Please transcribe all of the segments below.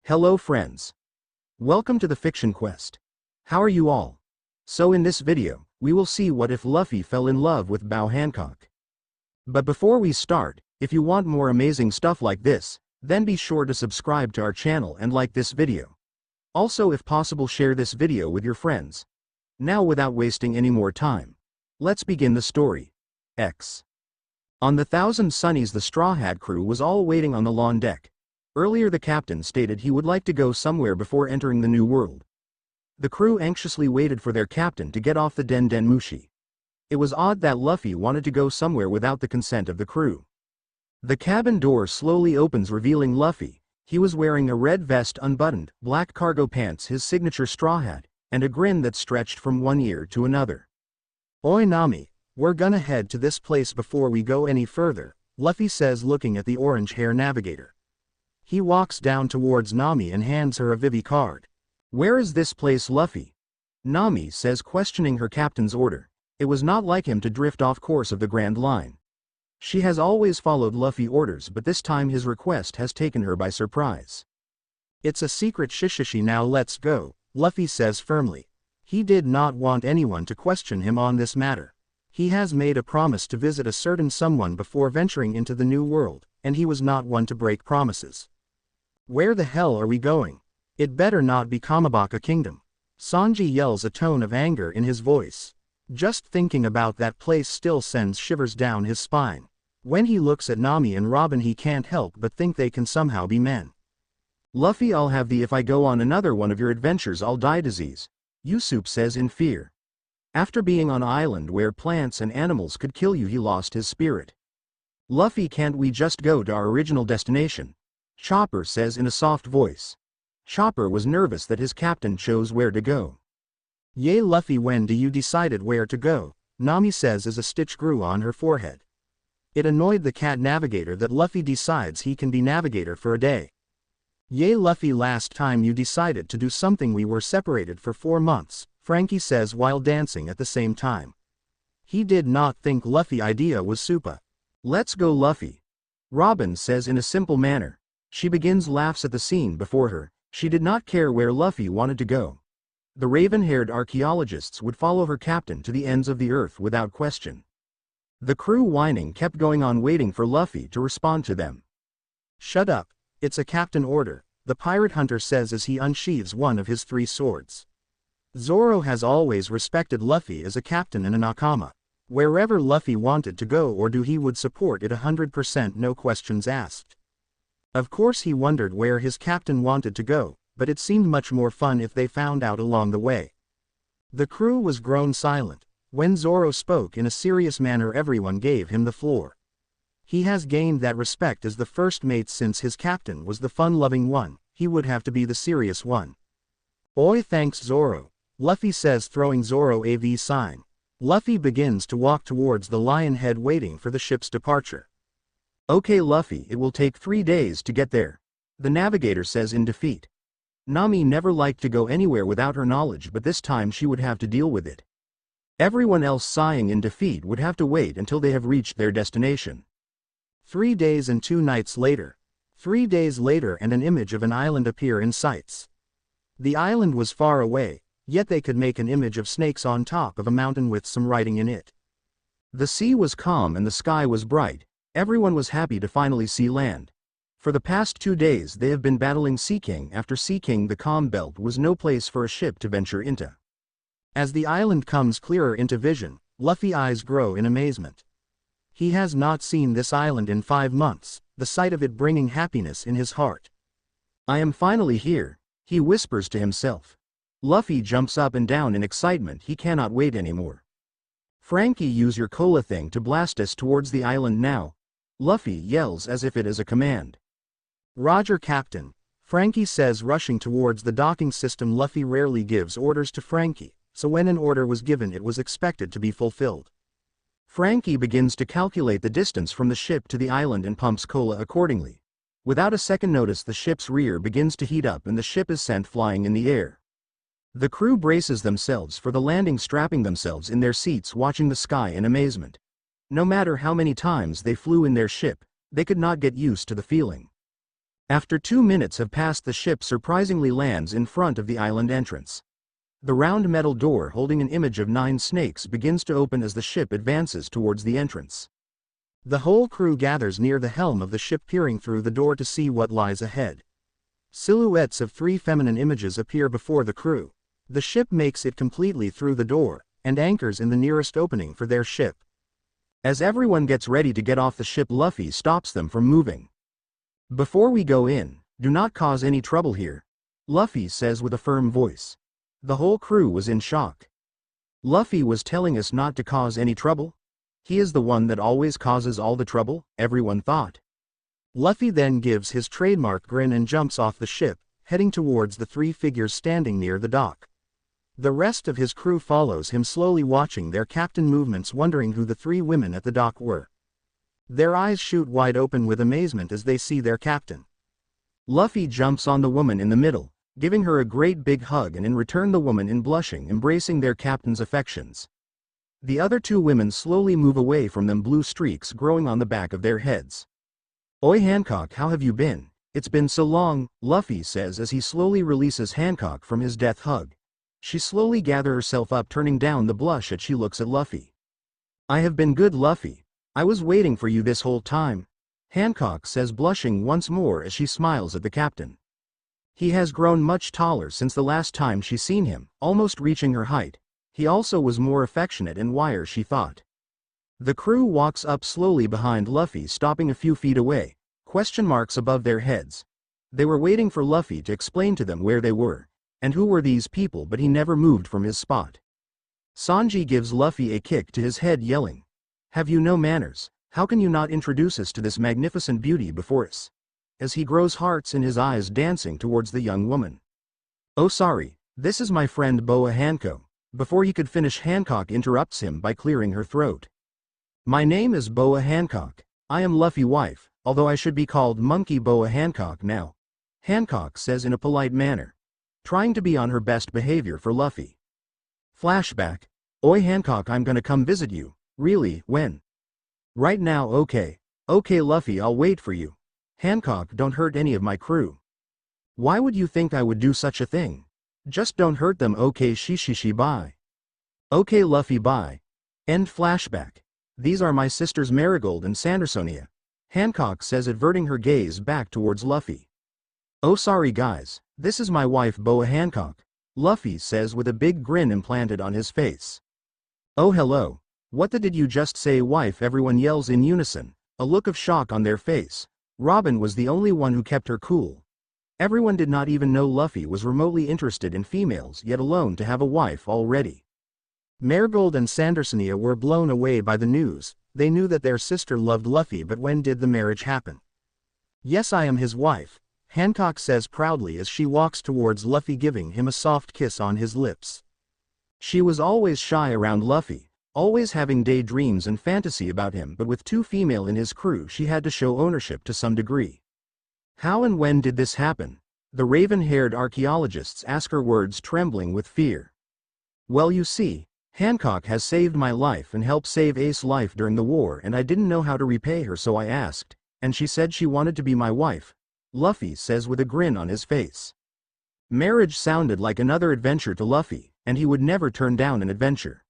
Hello friends. Welcome to the Fiction Quest. How are you all? So in this video, we will see what if Luffy fell in love with Hancock. But before we start, if you want more amazing stuff like this, then be sure to subscribe to our channel and like this video. Also, if possible, share this video with your friends. Now without wasting any more time, let's begin the story. On the Thousand Sunnies, the Straw Hat crew was all waiting on the lawn deck. Earlier the captain stated he would like to go somewhere before entering the New World. The crew anxiously waited for their captain to get off the Den Mushi. It was odd that Luffy wanted to go somewhere without the consent of the crew. The cabin door slowly opens, revealing Luffy. He was wearing a red vest, unbuttoned, black cargo pants, his signature straw hat, and a grin that stretched from one ear to another. "Oi Nami, we're gonna head to this place before we go any further," Luffy says, looking at the orange-hair navigator. He walks down towards Nami and hands her a Vivi card. "Where is this place, Luffy?" Nami says, questioning her captain's order. It was not like him to drift off course of the Grand Line. She has always followed Luffy orders, but this time his request has taken her by surprise. "It's a secret shishishi, now let's go," Luffy says firmly. He did not want anyone to question him on this matter. He has made a promise to visit a certain someone before venturing into the New World, and he was not one to break promises. "Where the hell are we going? It better not be Kamabaka Kingdom." Sanji yells, a tone of anger in his voice. Just thinking about that place still sends shivers down his spine. When he looks at Nami and Robin, he can't help but think they can somehow be men. "Luffy, I'll have thee if I go on another one of your adventures, I'll die disease," Usopp says in fear. After being on an island where plants and animals could kill you, he lost his spirit. "Luffy, can't we just go to our original destination?" Chopper says in a soft voice. Chopper was nervous that his captain chose where to go. "Yay Luffy, when do you decided where to go?" Nami says as a stitch grew on her forehead. It annoyed the cat navigator that Luffy decides he can be navigator for a day. "Yay Luffy, last time you decided to do something we were separated for 4 months, Frankie says while dancing at the same time. He did not think Luffy idea was super. "Let's go Luffy," Robin says in a simple manner. She begins laughs at the scene before her. She did not care where Luffy wanted to go. The raven-haired archaeologists would follow her captain to the ends of the earth without question. The crew whining kept going on, waiting for Luffy to respond to them. "Shut up, it's a captain order," the pirate hunter says as he unsheathes one of his 3 swords. Zoro has always respected Luffy as a captain and a nakama. Wherever Luffy wanted to go or do, he would support it 100%, no questions asked. Of course he wondered where his captain wanted to go, but it seemed much more fun if they found out along the way. The crew was grown silent. When Zoro spoke in a serious manner, everyone gave him the floor. He has gained that respect as the first mate since his captain was the fun-loving one. He would have to be the serious one. "Oi, thanks Zoro," Luffy says, throwing Zoro a V sign. Luffy begins to walk towards the Lion Head, waiting for the ship's departure. "Okay Luffy, it will take 3 days to get there," the navigator says in defeat. Nami never liked to go anywhere without her knowledge, but this time she would have to deal with it. Everyone else, sighing in defeat, would have to wait until they have reached their destination. 3 days and 2 nights later. 3 days later, and an image of an island appear in sights. The island was far away, yet they could make an image of snakes on top of a mountain with some writing in it. The sea was calm and the sky was bright. Everyone was happy to finally see land. For the past 2 days they have been battling Sea King after Sea King. The calm belt was no place for a ship to venture into. As the island comes clearer into vision, Luffy's eyes grow in amazement. He has not seen this island in 5 months, the sight of it bringing happiness in his heart. "I am finally here," he whispers to himself. Luffy jumps up and down in excitement. He cannot wait anymore. "Frankie, use your cola thing to blast us towards the island now," Luffy yells as if it is a command. "Roger, Captain," Frankie says, rushing towards the docking system. Luffy rarely gives orders to Frankie, so when an order was given it was expected to be fulfilled. Frankie begins to calculate the distance from the ship to the island and pumps cola accordingly. Without a second notice, the ship's rear begins to heat up and the ship is sent flying in the air. The crew braces themselves for the landing, strapping themselves in their seats, watching the sky in amazement. No matter how many times they flew in their ship, they could not get used to the feeling. After 2 minutes have passed, the ship surprisingly lands in front of the island entrance. The round metal door holding an image of 9 snakes begins to open as the ship advances towards the entrance. The whole crew gathers near the helm of the ship, peering through the door to see what lies ahead. Silhouettes of 3 feminine images appear before the crew. The ship makes it completely through the door, and anchors in the nearest opening for their ship. As everyone gets ready to get off the ship, Luffy stops them from moving. "Before we go in, do not cause any trouble here," Luffy says with a firm voice. The whole crew was in shock. Luffy was telling us not to cause any trouble? He is the one that always causes all the trouble, everyone thought. Luffy then gives his trademark grin and jumps off the ship, heading towards the 3 figures standing near the dock. The rest of his crew follows him, slowly watching their captain movements, wondering who the 3 women at the dock were. Their eyes shoot wide open with amazement as they see their captain. Luffy jumps on the woman in the middle, giving her a great big hug, and in return the woman in blushing, embracing their captain's affections. The other 2 women slowly move away from them, blue streaks growing on the back of their heads. "Oi Hancock, how have you been? It's been so long," Luffy says as he slowly releases Hancock from his death hug. She slowly gathers herself up, turning down the blush as she looks at Luffy. "I have been good, Luffy. I was waiting for you this whole time," Hancock says, blushing once more as she smiles at the captain. He has grown much taller since the last time she seen him, almost reaching her height. He also was more affectionate and wire, she thought. The crew walks up slowly behind Luffy, stopping a few feet away, question marks above their heads. They were waiting for Luffy to explain to them where they were, and who were these people, but he never moved from his spot. Sanji gives Luffy a kick to his head, yelling, "Have you no manners? How can you not introduce us to this magnificent beauty before us?" As he grows hearts in his eyes, dancing towards the young woman. "Oh sorry, this is my friend Boa Hancock." Before he could finish, Hancock interrupts him by clearing her throat. "My name is Boa Hancock. I am Luffy's wife, although I should be called Monkey Boa Hancock now," Hancock says in a polite manner, trying to be on her best behavior for Luffy. Flashback. "Oi Hancock, I'm gonna come visit you." "Really, when?" "Right now." "Okay. Okay Luffy, I'll wait for you." "Hancock, don't hurt any of my crew." "Why would you think I would do such a thing? Just don't hurt them, okay? She bye." "Okay Luffy, bye." End flashback. "These are my sisters Marigold and Sandersonia," Hancock says, averting her gaze back towards Luffy. "Oh sorry guys, this is my wife Boa Hancock," Luffy says with a big grin implanted on his face. "Oh hello. What did you just say, wife?" everyone yells in unison, a look of shock on their face. Robin was the only one who kept her cool. Everyone did not even know Luffy was remotely interested in females, yet alone to have a wife already. Marigold and Sandersonia were blown away by the news. They knew that their sister loved Luffy, but when did the marriage happen? "Yes, I am his wife," Hancock says proudly as she walks towards Luffy, giving him a soft kiss on his lips. She was always shy around Luffy, always having daydreams and fantasy about him, but with 2 female in his crew she had to show ownership to some degree. How and when did this happen? The raven-haired archaeologists ask her, words trembling with fear. "Well, you see, Hancock has saved my life and helped save Ace's life during the war, and I didn't know how to repay her, so I asked, and she said she wanted to be my wife," Luffy says with a grin on his face. Marriage sounded like another adventure to Luffy, and he would never turn down an adventure.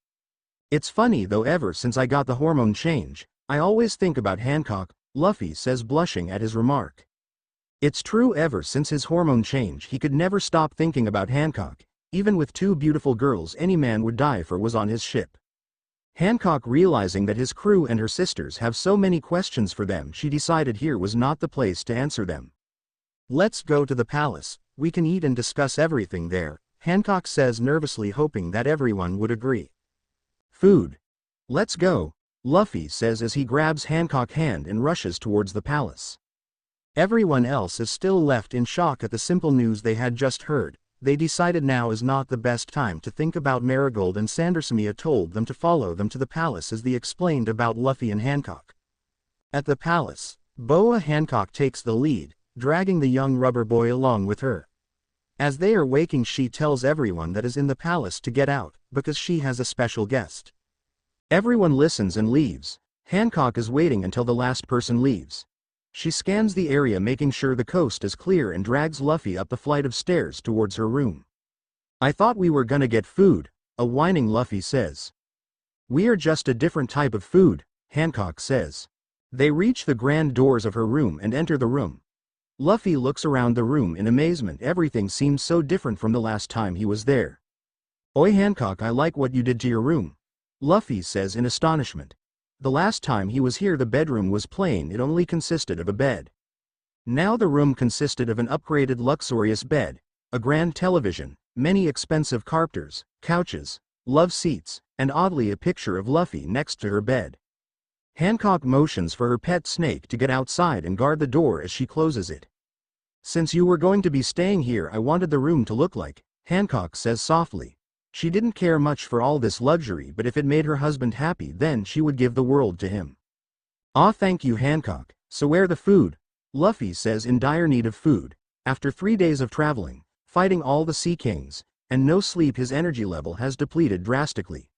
"It's funny though, ever since I got the hormone change, I always think about Hancock," Luffy says, blushing at his remark. It's true, ever since his hormone change he could never stop thinking about Hancock. Even with 2 beautiful girls any man would die for was on his ship. Hancock, realizing that his crew and her sisters have so many questions for them, she decided here was not the place to answer them. "Let's go to the palace. We can eat and discuss everything there," Hancock says, nervously hoping that everyone would agree. "Food. Let's go," Luffy says as he grabs Hancock's hand and rushes towards the palace. Everyone else is still left in shock at the simple news they had just heard. They decided now is not the best time to think about Marigold, and Sandersonia told them to follow them to the palace as they explained about Luffy and Hancock. At the palace, Boa Hancock takes the lead, dragging the young rubber boy along with her. As they are waking, she tells everyone that is in the palace to get out, because she has a special guest. Everyone listens and leaves. Hancock is waiting until the last person leaves. She scans the area making sure the coast is clear and drags Luffy up the flight of stairs towards her room. I thought we were gonna get food, a whining Luffy says. We are just a different type of food, Hancock says. They reach the grand doors of her room and enter the room. Luffy looks around the room in amazement. Everything seems so different from the last time he was there. Oi Hancock, I like what you did to your room, Luffy says in astonishment. The last time he was here the bedroom was plain, it only consisted of a bed. Now the room consisted of an upgraded luxurious bed, a grand television, many expensive carpenters, couches, love seats, and oddly a picture of Luffy next to her bed. Hancock motions for her pet snake to get outside and guard the door as she closes it. Since you were going to be staying here, I wanted the room to look like, Hancock says softly. She didn't care much for all this luxury, but if it made her husband happy then she would give the world to him. Aw, thank you Hancock, so where the food? Luffy says in dire need of food. After 3 days of traveling, fighting all the Sea Kings, and no sleep his energy level has depleted drastically.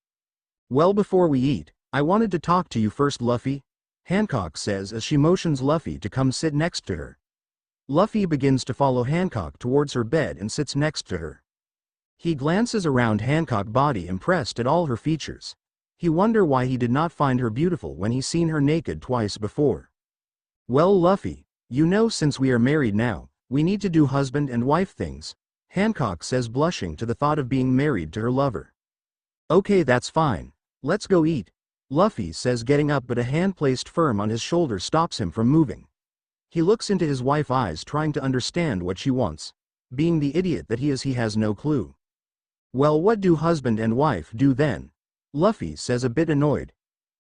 Well, before we eat, I wanted to talk to you first Luffy, Hancock says as she motions Luffy to come sit next to her. Luffy begins to follow Hancock towards her bed and sits next to her. He glances around Hancock's body, impressed at all her features. He wonder why he did not find her beautiful when he seen her naked twice before. Well Luffy, you know since we are married now, we need to do husband and wife things, Hancock says blushing to the thought of being married to her lover. Okay, that's fine. Let's go eat, Luffy says getting up, but a hand placed firm on his shoulder stops him from moving. He looks into his wife's eyes trying to understand what she wants. Being the idiot that he is, he has no clue. Well, what do husband and wife do then? Luffy says a bit annoyed.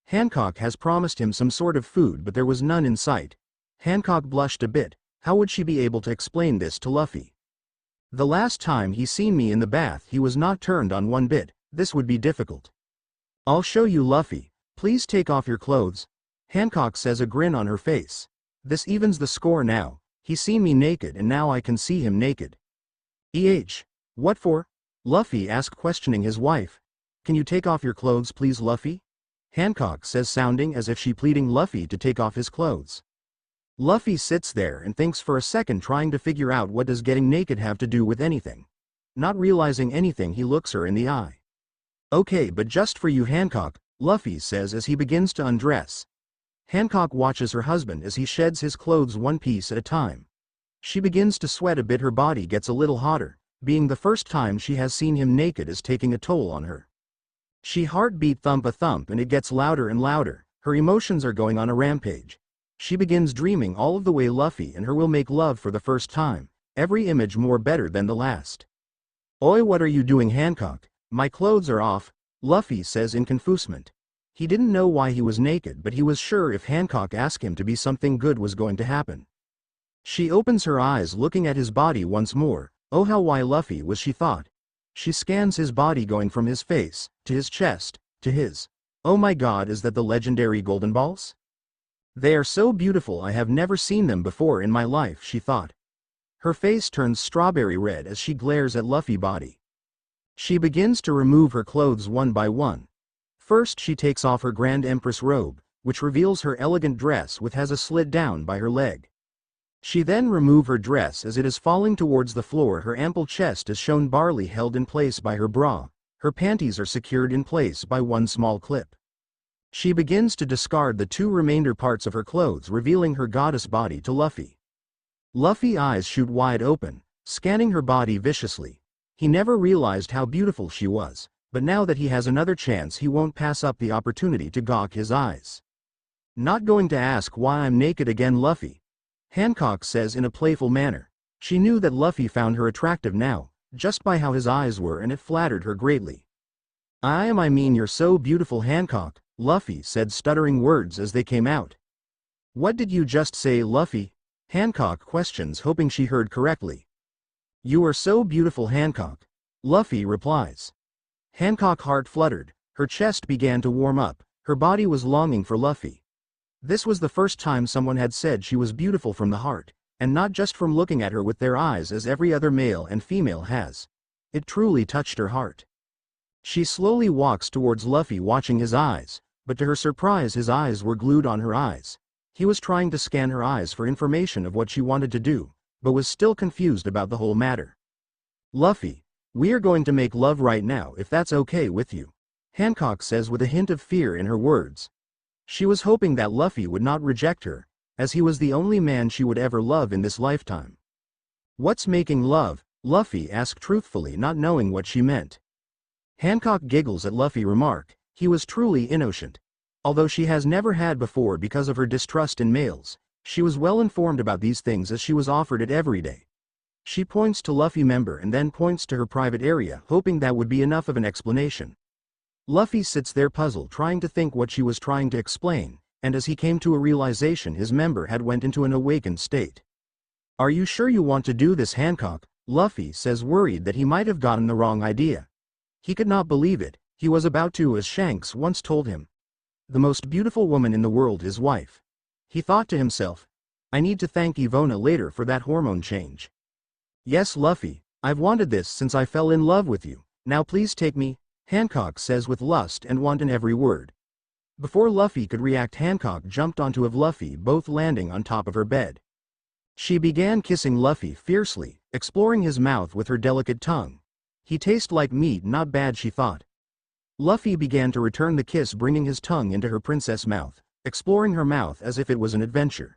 Hancock has promised him some sort of food but there was none in sight. Hancock blushed a bit. How would she be able to explain this to Luffy? The last time he seen me in the bath he was not turned on one bit. This would be difficult. I'll show you Luffy. Please take off your clothes. Hancock says, a grin on her face. This evens the score now. He seen me naked and now I can see him naked. What for? Luffy asks, questioning his wife. Can you take off your clothes please Luffy? Hancock says, sounding as if she pleading Luffy to take off his clothes. Luffy sits there and thinks for a second, trying to figure out what does getting naked have to do with anything. Not realizing anything, he looks her in the eye. Okay, but just for you Hancock, Luffy says as he begins to undress. Hancock watches her husband as he sheds his clothes one piece at a time. She begins to sweat a bit, her body gets a little hotter. Being the first time she has seen him naked is taking a toll on her. She heartbeat thump a thump and it gets louder and louder. Her emotions are going on a rampage. She begins dreaming all of the way Luffy and her will make love for the first time, every image more better than the last. Oi, what are you doing Hancock? My clothes are off, Luffy says in confusement. He didn't know why he was naked, but he was sure if Hancock asked him to be, something good was going to happen. She opens her eyes looking at his body once more. Oh, how why Luffy was, she thought. She scans his body going from his face, to his chest, to his. Oh my god, is that the legendary golden balls? They are so beautiful, I have never seen them before in my life, she thought. Her face turns strawberry red as she glares at Luffy's body. She begins to remove her clothes one by one. First she takes off her Grand Empress robe, which reveals her elegant dress which has a slit down by her leg. She then removes her dress as it is falling towards the floor. Her ample chest is shown, barely held in place by her bra. Her panties are secured in place by one small clip. She begins to discard the two remainder parts of her clothes, revealing her goddess body to Luffy. Luffy's eyes shoot wide open, scanning her body viciously. He never realized how beautiful she was, but now that he has another chance he won't pass up the opportunity to gawk his eyes. Not going to ask why I'm naked again Luffy, Hancock says in a playful manner. She knew that Luffy found her attractive now, just by how his eyes were, and it flattered her greatly. I mean you're so beautiful Hancock, Luffy said, stuttering words as they came out. What did you just say Luffy? Hancock questions, hoping she heard correctly. You are so beautiful Hancock, Luffy replies. Hancock's heart fluttered, her chest began to warm up, her body was longing for Luffy. This was the first time someone had said she was beautiful from the heart, and not just from looking at her with their eyes as every other male and female has. It truly touched her heart. She slowly walks towards Luffy, watching his eyes, but to her surprise his eyes were glued on her eyes. He was trying to scan her eyes for information of what she wanted to do, but was still confused about the whole matter. Luffy, we are going to make love right now if that's okay with you, Hancock says with a hint of fear in her words. She was hoping that Luffy would not reject her, as he was the only man she would ever love in this lifetime. What's making love? Luffy asked truthfully, not knowing what she meant. Hancock giggles at Luffy's remark. He was truly innocent. Although she has never had before because of her distrust in males, she was well informed about these things as she was offered it every day. She points to Luffy member and then points to her private area, hoping that would be enough of an explanation. Luffy sits there puzzled, trying to think what she was trying to explain, and as he came to a realization, his member had went into an awakened state. Are you sure you want to do this, Hancock? Luffy says, worried that he might have gotten the wrong idea. He could not believe it. He was about to, as Shanks once told him. The most beautiful woman in the world, his wife. He thought to himself, I need to thank Ivona later for that hormone change. Yes, Luffy, I've wanted this since I fell in love with you. Now please take me, Hancock says with lust and want in every word. Before Luffy could react, Hancock jumped onto of Luffy, both landing on top of her bed. She began kissing Luffy fiercely, exploring his mouth with her delicate tongue. He tastes like meat, not bad, she thought. Luffy began to return the kiss, bringing his tongue into her princess mouth, exploring her mouth as if it was an adventure.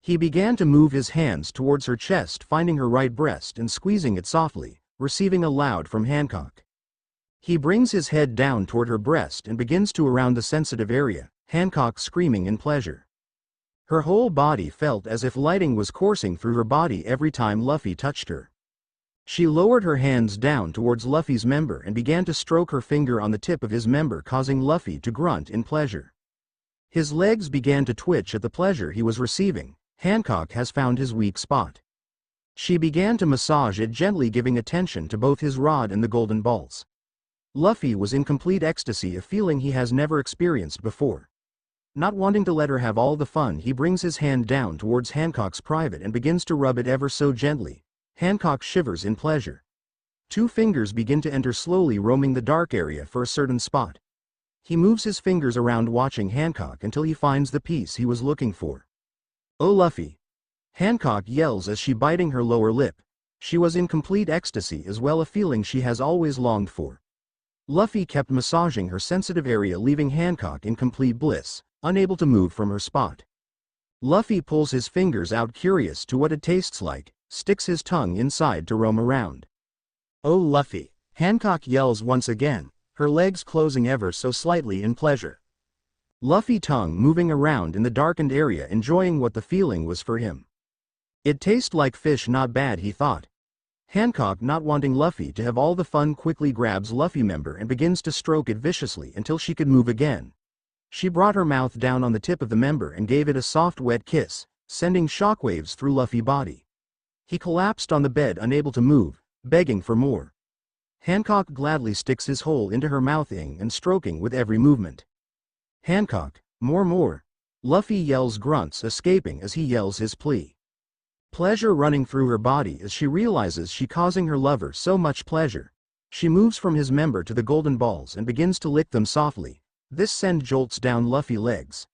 He began to move his hands towards her chest, finding her right breast and squeezing it softly, receiving a loud from Hancock. He brings his head down toward her breast and begins to around the sensitive area, Hancock screaming in pleasure. Her whole body felt as if lighting was coursing through her body every time Luffy touched her. She lowered her hands down towards Luffy's member and began to stroke her finger on the tip of his member, causing Luffy to grunt in pleasure. His legs began to twitch at the pleasure he was receiving. Hancock has found his weak spot. She began to massage it gently, giving attention to both his rod and the golden balls. Luffy was in complete ecstasy, a feeling he has never experienced before. Not wanting to let her have all the fun, he brings his hand down towards Hancock's private and begins to rub it ever so gently. Hancock shivers in pleasure. Two fingers begin to enter slowly, roaming the dark area for a certain spot. He moves his fingers around, watching Hancock until he finds the piece he was looking for. Oh, Luffy! Hancock yells as she biting her lower lip. She was in complete ecstasy as well, a feeling she has always longed for. Luffy kept massaging her sensitive area, leaving Hancock in complete bliss, unable to move from her spot. Luffy pulls his fingers out, curious to what it tastes like, sticks his tongue inside to roam around. Oh, Luffy! Hancock yells once again, her legs closing ever so slightly in pleasure. Luffy tongue moving around in the darkened area, enjoying what the feeling was for him. It tastes like fish, not bad, he thought. Hancock, not wanting Luffy to have all the fun, quickly grabs Luffy member and begins to stroke it viciously until she could move again. She brought her mouth down on the tip of the member and gave it a soft wet kiss, sending shockwaves through Luffy's body. He collapsed on the bed, unable to move, begging for more. Hancock gladly sticks his hole into her mouthing and stroking with every movement. Hancock, more. Luffy yells, grunts escaping as he yells his plea. Pleasure running through her body as she realizes she causing her lover so much pleasure. She moves from his member to the golden balls and begins to lick them softly. This sends jolts down Luffy's legs.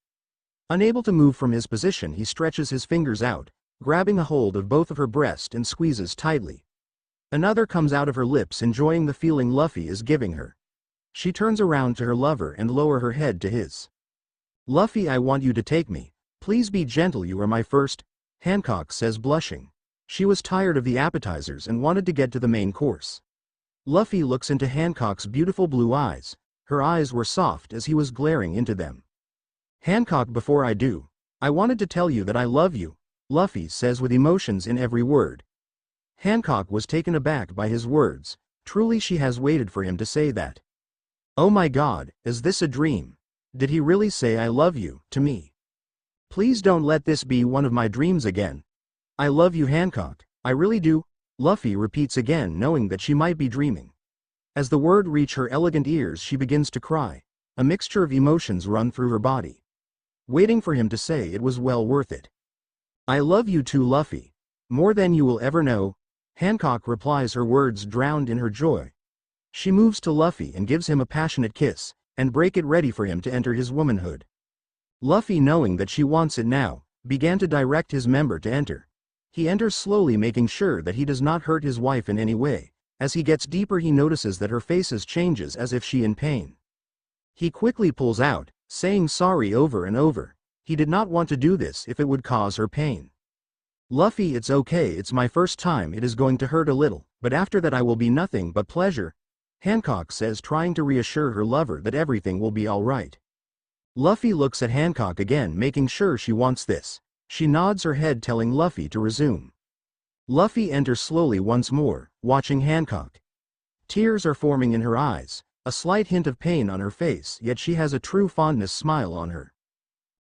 Unable to move from his position, he stretches his fingers out, grabbing a hold of both of her breast and squeezes tightly. Another comes out of her lips, enjoying the feeling Luffy is giving her. She turns around to her lover and lower her head to his. Luffy, I want you to take me. Please be gentle, you are my first, Hancock says, blushing. She was tired of the appetizers and wanted to get to the main course. Luffy looks into Hancock's beautiful blue eyes. Her eyes were soft as he was glaring into them. Hancock, before I do, I wanted to tell you that I love you, Luffy says with emotions in every word. Hancock was taken aback by his words. Truly she has waited for him to say that. Oh my God, is this a dream? Did he really say I love you to me? Please don't let this be one of my dreams again. I love you, Hancock, I really do, Luffy repeats again, knowing that she might be dreaming. As the word reach her elegant ears, she begins to cry. A mixture of emotions run through her body. Waiting for him to say it was well worth it. I love you too, Luffy. More than you will ever know, Hancock replies, her words drowned in her joy. She moves to Luffy and gives him a passionate kiss, and break it, ready for him to enter his womanhood. Luffy, knowing that she wants it now, began to direct his member to enter. He enters slowly, making sure that he does not hurt his wife in any way. As he gets deeper, he notices that her face changes as if she in pain. He quickly pulls out, saying sorry over and over. He did not want to do this if it would cause her pain. Luffy, it's okay, it's my first time, it is going to hurt a little, but after that I will be nothing but pleasure, Hancock says, trying to reassure her lover that everything will be alright. Luffy looks at Hancock again, making sure she wants this. She nods her head, telling Luffy to resume. Luffy enters slowly once more, watching Hancock. Tears are forming in her eyes, a slight hint of pain on her face, yet she has a true fondness smile on her.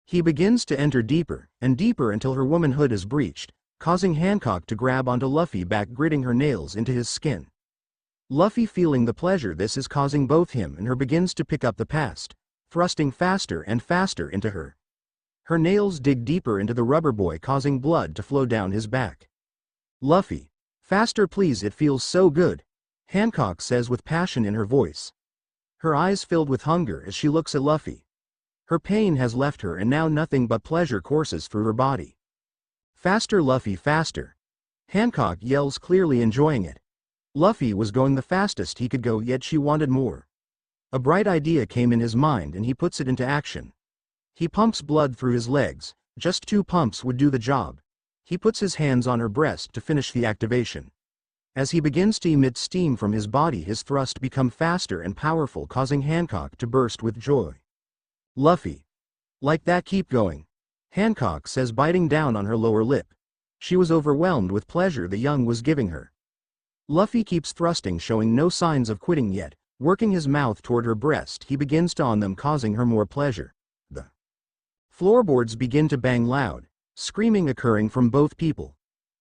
He begins to enter deeper and deeper until her womanhood is breached, causing Hancock to grab onto Luffy back, gritting her nails into his skin. Luffy, feeling the pleasure this is causing both him and her, begins to pick up the past, thrusting faster and faster into her. Her nails dig deeper into the rubber boy, causing blood to flow down his back. Luffy, faster please, it feels so good, Hancock says with passion in her voice. Her eyes filled with hunger as she looks at Luffy. Her pain has left her and now nothing but pleasure courses through her body. Faster Luffy, faster, Hancock yells, clearly enjoying it. Luffy was going the fastest he could go, yet she wanted more. A bright idea came in his mind and he puts it into action. He pumps blood through his legs, just 2 pumps would do the job. He puts his hands on her breast to finish the activation. As he begins to emit steam from his body, his thrust become faster and powerful, causing Hancock to burst with joy. Luffy, like that, keep going, Hancock says, biting down on her lower lip. She was overwhelmed with pleasure the young was giving her. Luffy keeps thrusting, showing no signs of quitting yet. Working his mouth toward her breast, he begins to on them, causing her more pleasure. The floorboards begin to bang loud, screaming occurring from both people.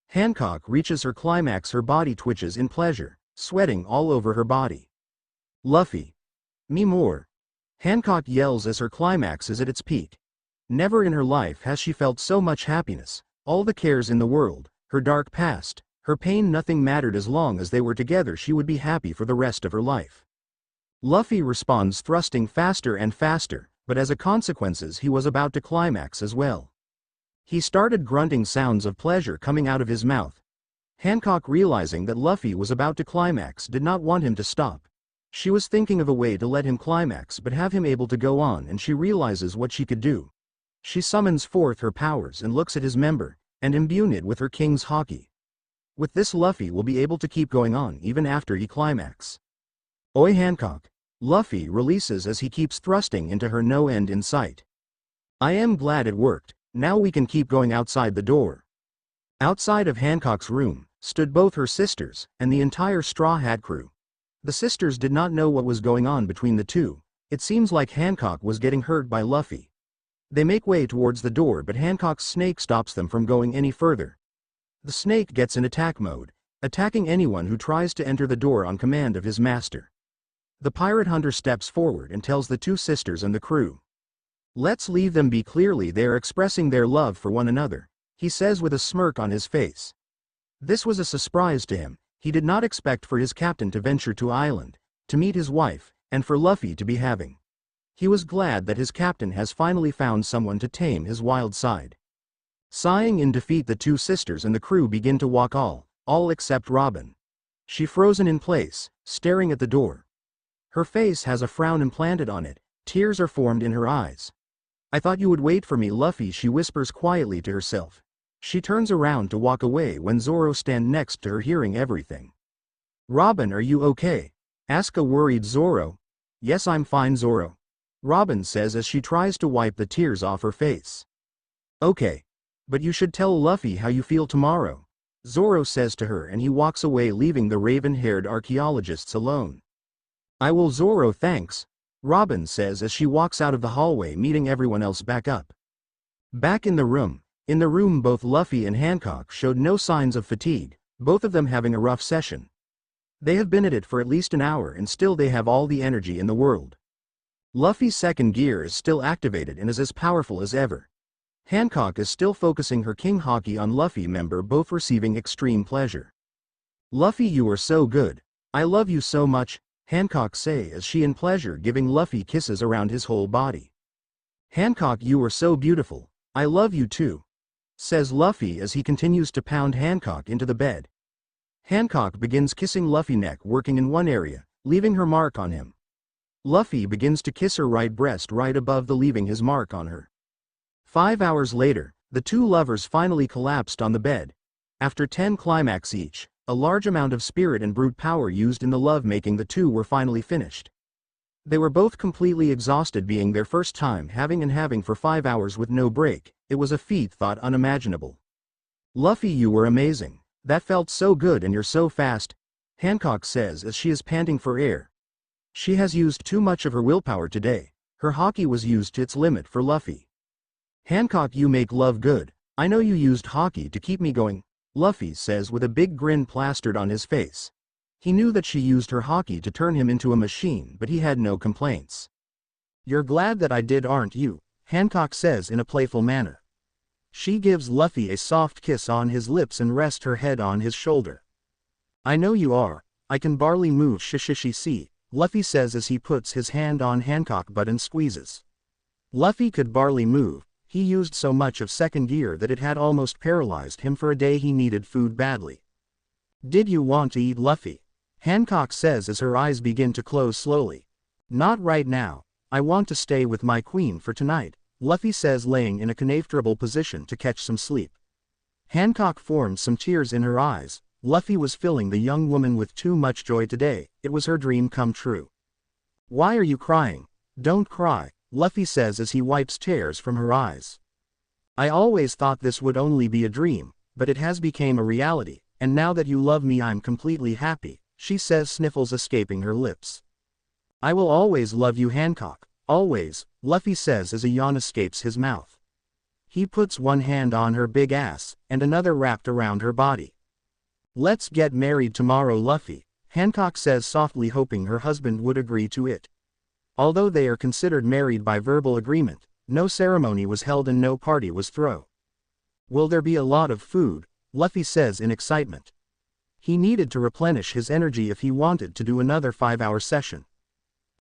Hancock reaches her climax, her body twitches in pleasure, sweating all over her body. Luffy, me more, Hancock yells as her climax is at its peak. Never in her life has she felt so much happiness. All the cares in the world, her dark past, her pain, nothing mattered as long as they were together. She would be happy for the rest of her life. Luffy responds, thrusting faster and faster, but as a consequence he was about to climax as well. He started grunting, sounds of pleasure coming out of his mouth. Hancock, realizing that Luffy was about to climax, did not want him to stop. She was thinking of a way to let him climax but have him able to go on, and she realizes what she could do. She summons forth her powers and looks at his member, and imbues it with her king's haki. With this, Luffy will be able to keep going on even after he climax. Oi Hancock, Luffy releases as he keeps thrusting into her, no end in sight. I am glad it worked, now we can keep going. Outside the door. Outside of Hancock's room, stood both her sisters, and the entire Straw Hat crew. The sisters did not know what was going on between the two. It seems like Hancock was getting hurt by Luffy. They make way towards the door, but Hancock's snake stops them from going any further. The snake gets in attack mode, attacking anyone who tries to enter the door on command of his master. The pirate hunter steps forward and tells the 2 sisters and the crew, let's leave them be. Clearly they are expressing their love for one another, he says with a smirk on his face. This was a surprise to him. He did not expect for his captain to venture to island, to meet his wife, and for Luffy to be having. He was glad that his captain has finally found someone to tame his wild side. Sighing in defeat, the 2 sisters and the crew begin to walk, all except Robin. She frozen in place, staring at the door. Her face has a frown implanted on it, tears are formed in her eyes. I thought you would wait for me, Luffy, she whispers quietly to herself. She turns around to walk away when Zoro stands next to her, hearing everything. Robin, are you okay? Asks a worried Zoro. Yes, I'm fine, Zoro, Robin says as she tries to wipe the tears off her face. Okay. But you should tell Luffy how you feel tomorrow, Zoro says to her, and he walks away, leaving the raven-haired archaeologists alone. I will, Zoro, thanks, Robin says as she walks out of the hallway, meeting everyone else back up. Back in the room, both Luffy and Hancock showed no signs of fatigue, both of them having a rough session. They have been at it for at least an hour and still they have all the energy in the world. Luffy's second gear is still activated and is as powerful as ever. Hancock is still focusing her king haki on Luffy member, both receiving extreme pleasure. Luffy, you are so good. I love you so much, Hancock say as she in pleasure giving Luffy kisses around his whole body. Hancock, you are so beautiful. I love you too, says Luffy as he continues to pound Hancock into the bed. Hancock begins kissing Luffy's neck, working in one area, leaving her mark on him. Luffy begins to kiss her right breast right above the, leaving his mark on her. 5 hours later, the two lovers finally collapsed on the bed. After 10 climax each, a large amount of spirit and brute power used in the love-making, the two were finally finished. They were both completely exhausted, being their first time having for 5 hours with no break. It was a feat thought unimaginable. Luffy, you were amazing. That felt so good, and you're so fast, Hancock says as she is panting for air. She has used too much of her willpower today. Her hockey was used to its limit for Luffy. Hancock, you make love good. I know you used hockey to keep me going, Luffy says with a big grin plastered on his face. He knew that she used her hockey to turn him into a machine, but he had no complaints. You're glad that I did, aren't you? Hancock says in a playful manner. She gives Luffy a soft kiss on his lips and rests her head on his shoulder. I know you are. I can barely move see, Luffy says as he puts his hand on Hancock butt and squeezes. Luffy could barely move. He used so much of second gear that it had almost paralyzed him for a day. He needed food badly. Did you want to eat, Luffy? Hancock says as her eyes begin to close slowly. Not right now. I want to stay with my queen for tonight, Luffy says, laying in a comfortable position to catch some sleep. Hancock formed some tears in her eyes. Luffy was filling the young woman with too much joy today. It was her dream come true. Why are you crying? Don't cry, Luffy says as he wipes tears from her eyes. I always thought this would only be a dream, but it has become a reality, and now that you love me I'm completely happy, she says, sniffles escaping her lips. I will always love you, Hancock, always, Luffy says as a yawn escapes his mouth. He puts one hand on her big ass, and another wrapped around her body. Let's get married tomorrow, Luffy, Hancock says softly, hoping her husband would agree to it. Although they are considered married by verbal agreement, no ceremony was held and no party was thrown. Will there be a lot of food? Luffy says in excitement. He needed to replenish his energy if he wanted to do another 5-hour session.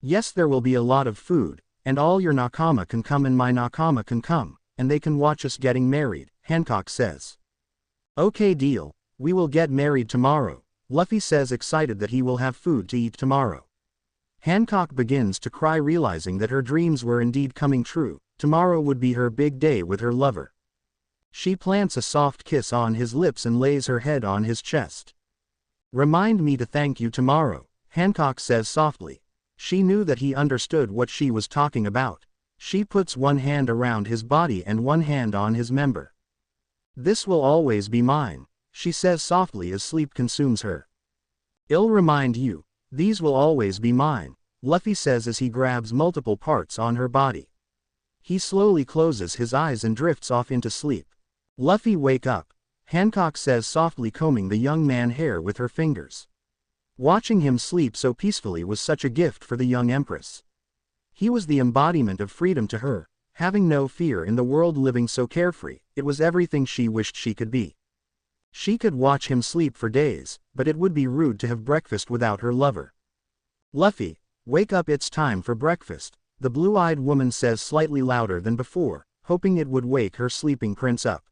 Yes, there will be a lot of food, and all your nakama can come and my nakama can come, and they can watch us getting married, Hancock says. Okay, deal, we will get married tomorrow, Luffy says, excited that he will have food to eat tomorrow. Hancock begins to cry, realizing that her dreams were indeed coming true. Tomorrow would be her big day with her lover. She plants a soft kiss on his lips and lays her head on his chest. Remind me to thank you tomorrow, Hancock says softly. She knew that he understood what she was talking about. She puts one hand around his body and one hand on his member. This will always be mine, she says softly as sleep consumes her. I'll remind you, these will always be mine, Luffy says as he grabs multiple parts on her body. He slowly closes his eyes and drifts off into sleep. Luffy, wake up, Hancock says softly, combing the young man's hair with her fingers. Watching him sleep so peacefully was such a gift for the young empress. He was the embodiment of freedom to her, having no fear in the world, living so carefree. It was everything she wished she could be. She could watch him sleep for days, but it would be rude to have breakfast without her lover. Luffy, wake up, it's time for breakfast, the blue-eyed woman says slightly louder than before, hoping it would wake her sleeping prince up.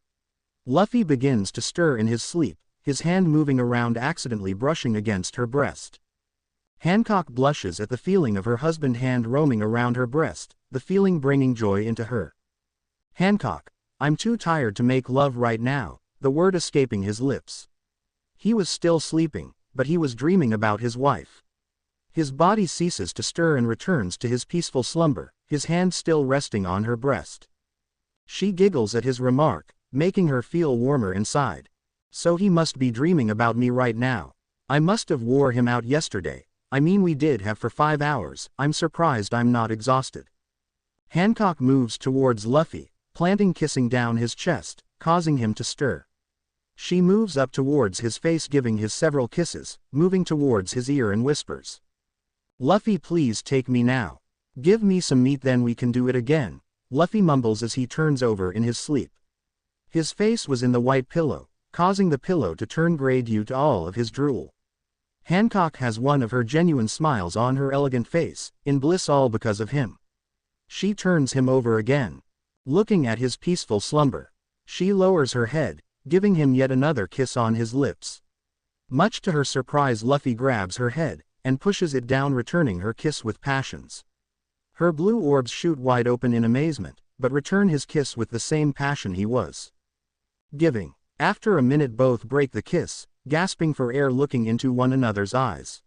Luffy begins to stir in his sleep, his hand moving around, accidentally brushing against her breast. Hancock blushes at the feeling of her husband's hand roaming around her breast, the feeling bringing joy into her. Hancock, I'm too tired to make love right now, the word escaping his lips. He was still sleeping, but he was dreaming about his wife. His body ceases to stir and returns to his peaceful slumber, his hand still resting on her breast. She giggles at his remark, making her feel warmer inside. So he must be dreaming about me right now. I must have wore him out yesterday. I mean, we did have for 5 hours. I'm surprised I'm not exhausted. Hancock moves towards Luffy, planting kissing down his chest, causing him to stir. She moves up towards his face, giving his several kisses, moving towards his ear and whispers. Luffy, please take me now. Give me some meat, then we can do it again, Luffy mumbles as he turns over in his sleep. His face was in the white pillow, causing the pillow to turn gray due to all of his drool. Hancock has one of her genuine smiles on her elegant face, in bliss, all because of him. She turns him over again. Looking at his peaceful slumber. She lowers her head, giving him yet another kiss on his lips. Much to her surprise, Luffy grabs her head, and pushes it down, returning her kiss with passions. Her blue orbs shoot wide open in amazement, but return his kiss with the same passion he was giving. After a minute both break the kiss, gasping for air, looking into one another's eyes.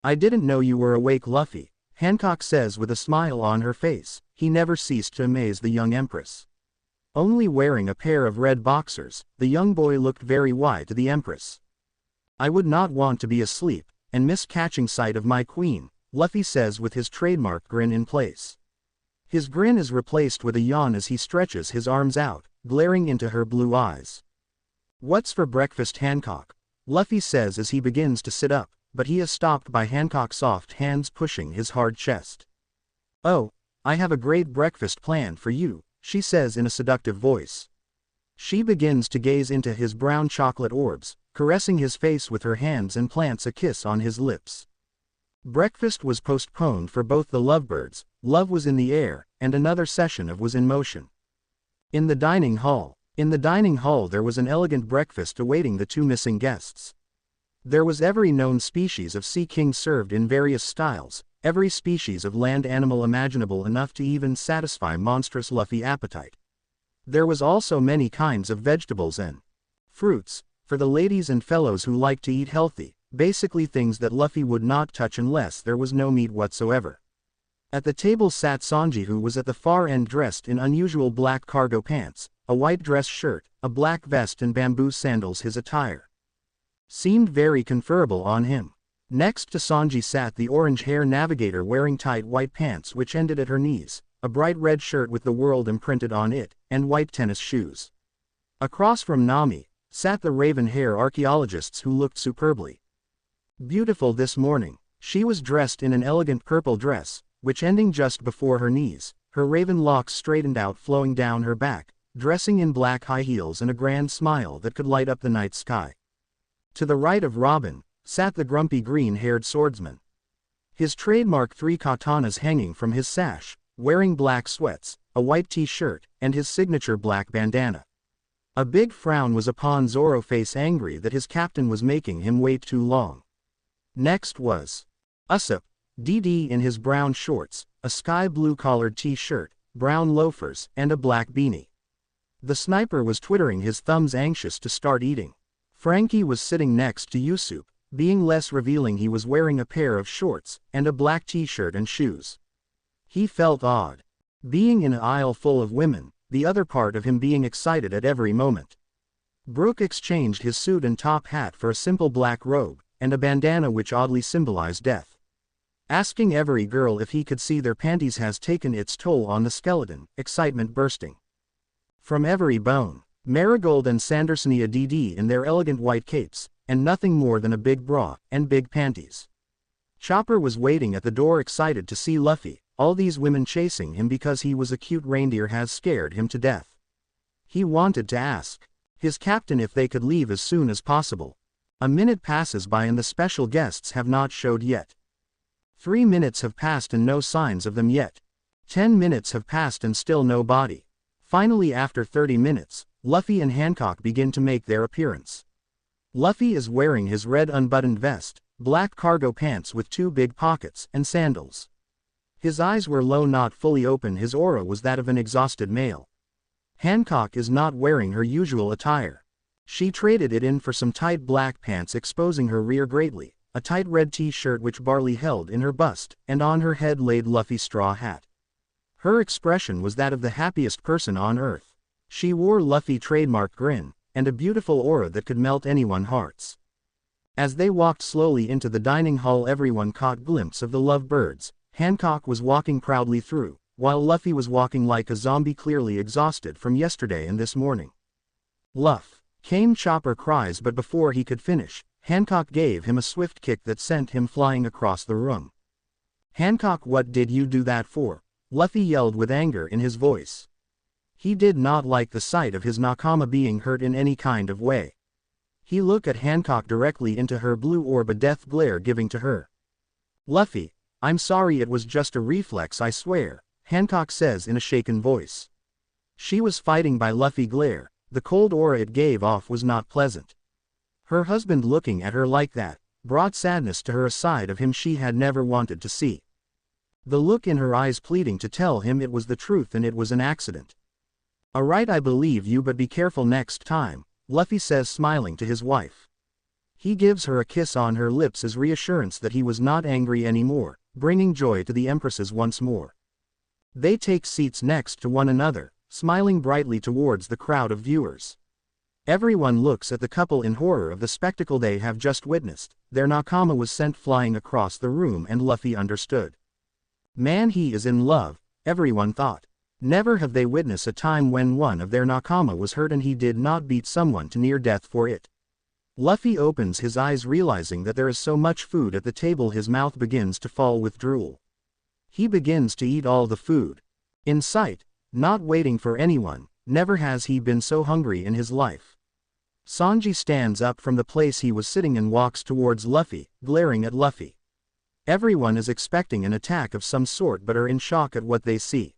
"I didn't know you were awake, Luffy," Hancock says with a smile on her face. He never ceased to amaze the young empress. Only wearing a pair of red boxers, the young boy looked very white to the empress. "I would not want to be asleep and miss catching sight of my queen," Luffy says with his trademark grin in place. His grin is replaced with a yawn as he stretches his arms out, glaring into her blue eyes. "What's for breakfast, Hancock?" Luffy says as he begins to sit up, but he is stopped by Hancock's soft hands pushing his hard chest. "Oh, I have a great breakfast planned for you," she says in a seductive voice. She begins to gaze into his brown chocolate orbs, caressing his face with her hands, and plants a kiss on his lips. Breakfast was postponed for both the lovebirds. Love was in the air, and another session of was in motion. In the dining hall there was an elegant breakfast awaiting the two missing guests. There was every known species of sea king served in various styles, every species of land animal imaginable, enough to even satisfy monstrous Luffy appetite. There was also many kinds of vegetables and fruits, for the ladies and fellows who like to eat healthy, basically things that Luffy would not touch unless there was no meat whatsoever. At the table sat Sanji, who was at the far end dressed in unusual black cargo pants, a white dress shirt, a black vest and bamboo sandals. His attire seemed very conferable on him. Next to Sanji sat the orange-hair navigator, wearing tight white pants which ended at her knees, a bright red shirt with the world imprinted on it, and white tennis shoes. Across from Nami sat the raven-hair archaeologists, who looked superbly beautiful this morning. She was dressed in an elegant purple dress, which ending just before her knees, her raven locks straightened out flowing down her back, dressing in black high heels and a grand smile that could light up the night sky. To the right of Robin sat the grumpy green-haired swordsman, his trademark 3 katanas hanging from his sash, wearing black sweats, a white t-shirt, and his signature black bandana. A big frown was upon Zoro's face, angry that his captain was making him wait too long. Next was Usopp DD in his brown shorts, a sky blue collared t-shirt, brown loafers, and a black beanie. The sniper was twiddling his thumbs, anxious to start eating. Frankie was sitting next to Usopp, being less revealing. He was wearing a pair of shorts, and a black t-shirt and shoes. He felt odd being in an aisle full of women, the other part of him being excited at every moment. Brook exchanged his suit and top hat for a simple black robe, and a bandana which oddly symbolized death. Asking every girl if he could see their panties has taken its toll on the skeleton, excitement bursting from every bone. Marigold and Sandersonia DD in their elegant white capes, and nothing more than a big bra and big panties. Chopper was waiting at the door, excited to see Luffy. All these women chasing him because he was a cute reindeer has scared him to death. He wanted to ask his captain if they could leave as soon as possible. A minute passes by and the special guests have not showed yet. 3 minutes have passed and no signs of them yet. 10 minutes have passed and still no body. Finally, after 30 minutes, Luffy and Hancock begin to make their appearance. Luffy is wearing his red unbuttoned vest, black cargo pants with 2 big pockets, and sandals. His eyes were low, not fully open. His aura was that of an exhausted male. Hancock is not wearing her usual attire. She traded it in for some tight black pants exposing her rear greatly, a tight red t-shirt which Barley held in her bust, and on her head laid Luffy's straw hat. Her expression was that of the happiest person on earth. She wore Luffy's trademark grin, and a beautiful aura that could melt anyone's hearts. As they walked slowly into the dining hall, everyone caught glimpse of the lovebirds. Hancock was walking proudly through, while Luffy was walking like a zombie, clearly exhausted from yesterday and this morning. "Luff!" came Chopper cries, but before he could finish, Hancock gave him a swift kick that sent him flying across the room. "Hancock, what did you do that for?" Luffy yelled with anger in his voice. He did not like the sight of his nakama being hurt in any kind of way. He looked at Hancock directly into her blue orb, a death glare giving to her. "Luffy, I'm sorry, it was just a reflex, I swear," Hancock says in a shaken voice. She was fighting by Luffy glare, the cold aura it gave off was not pleasant. Her husband looking at her like that, brought sadness to her, a side of him she had never wanted to see. The look in her eyes pleading to tell him it was the truth and it was an accident. "Alright, I believe you, but be careful next time," Luffy says, smiling to his wife. He gives her a kiss on her lips as reassurance that he was not angry anymore, bringing joy to the empresses once more. They take seats next to one another, smiling brightly towards the crowd of viewers. Everyone looks at the couple in horror of the spectacle they have just witnessed. Their nakama was sent flying across the room and Luffy understood. Man, he is in love, everyone thought. Never have they witnessed a time when one of their nakama was hurt and he did not beat someone to near death for it. Luffy opens his eyes, realizing that there is so much food at the table his mouth begins to fall with drool. He begins to eat all the food in sight, not waiting for anyone. Never has he been so hungry in his life. Sanji stands up from the place he was sitting and walks towards Luffy, glaring at Luffy. Everyone is expecting an attack of some sort but are in shock at what they see.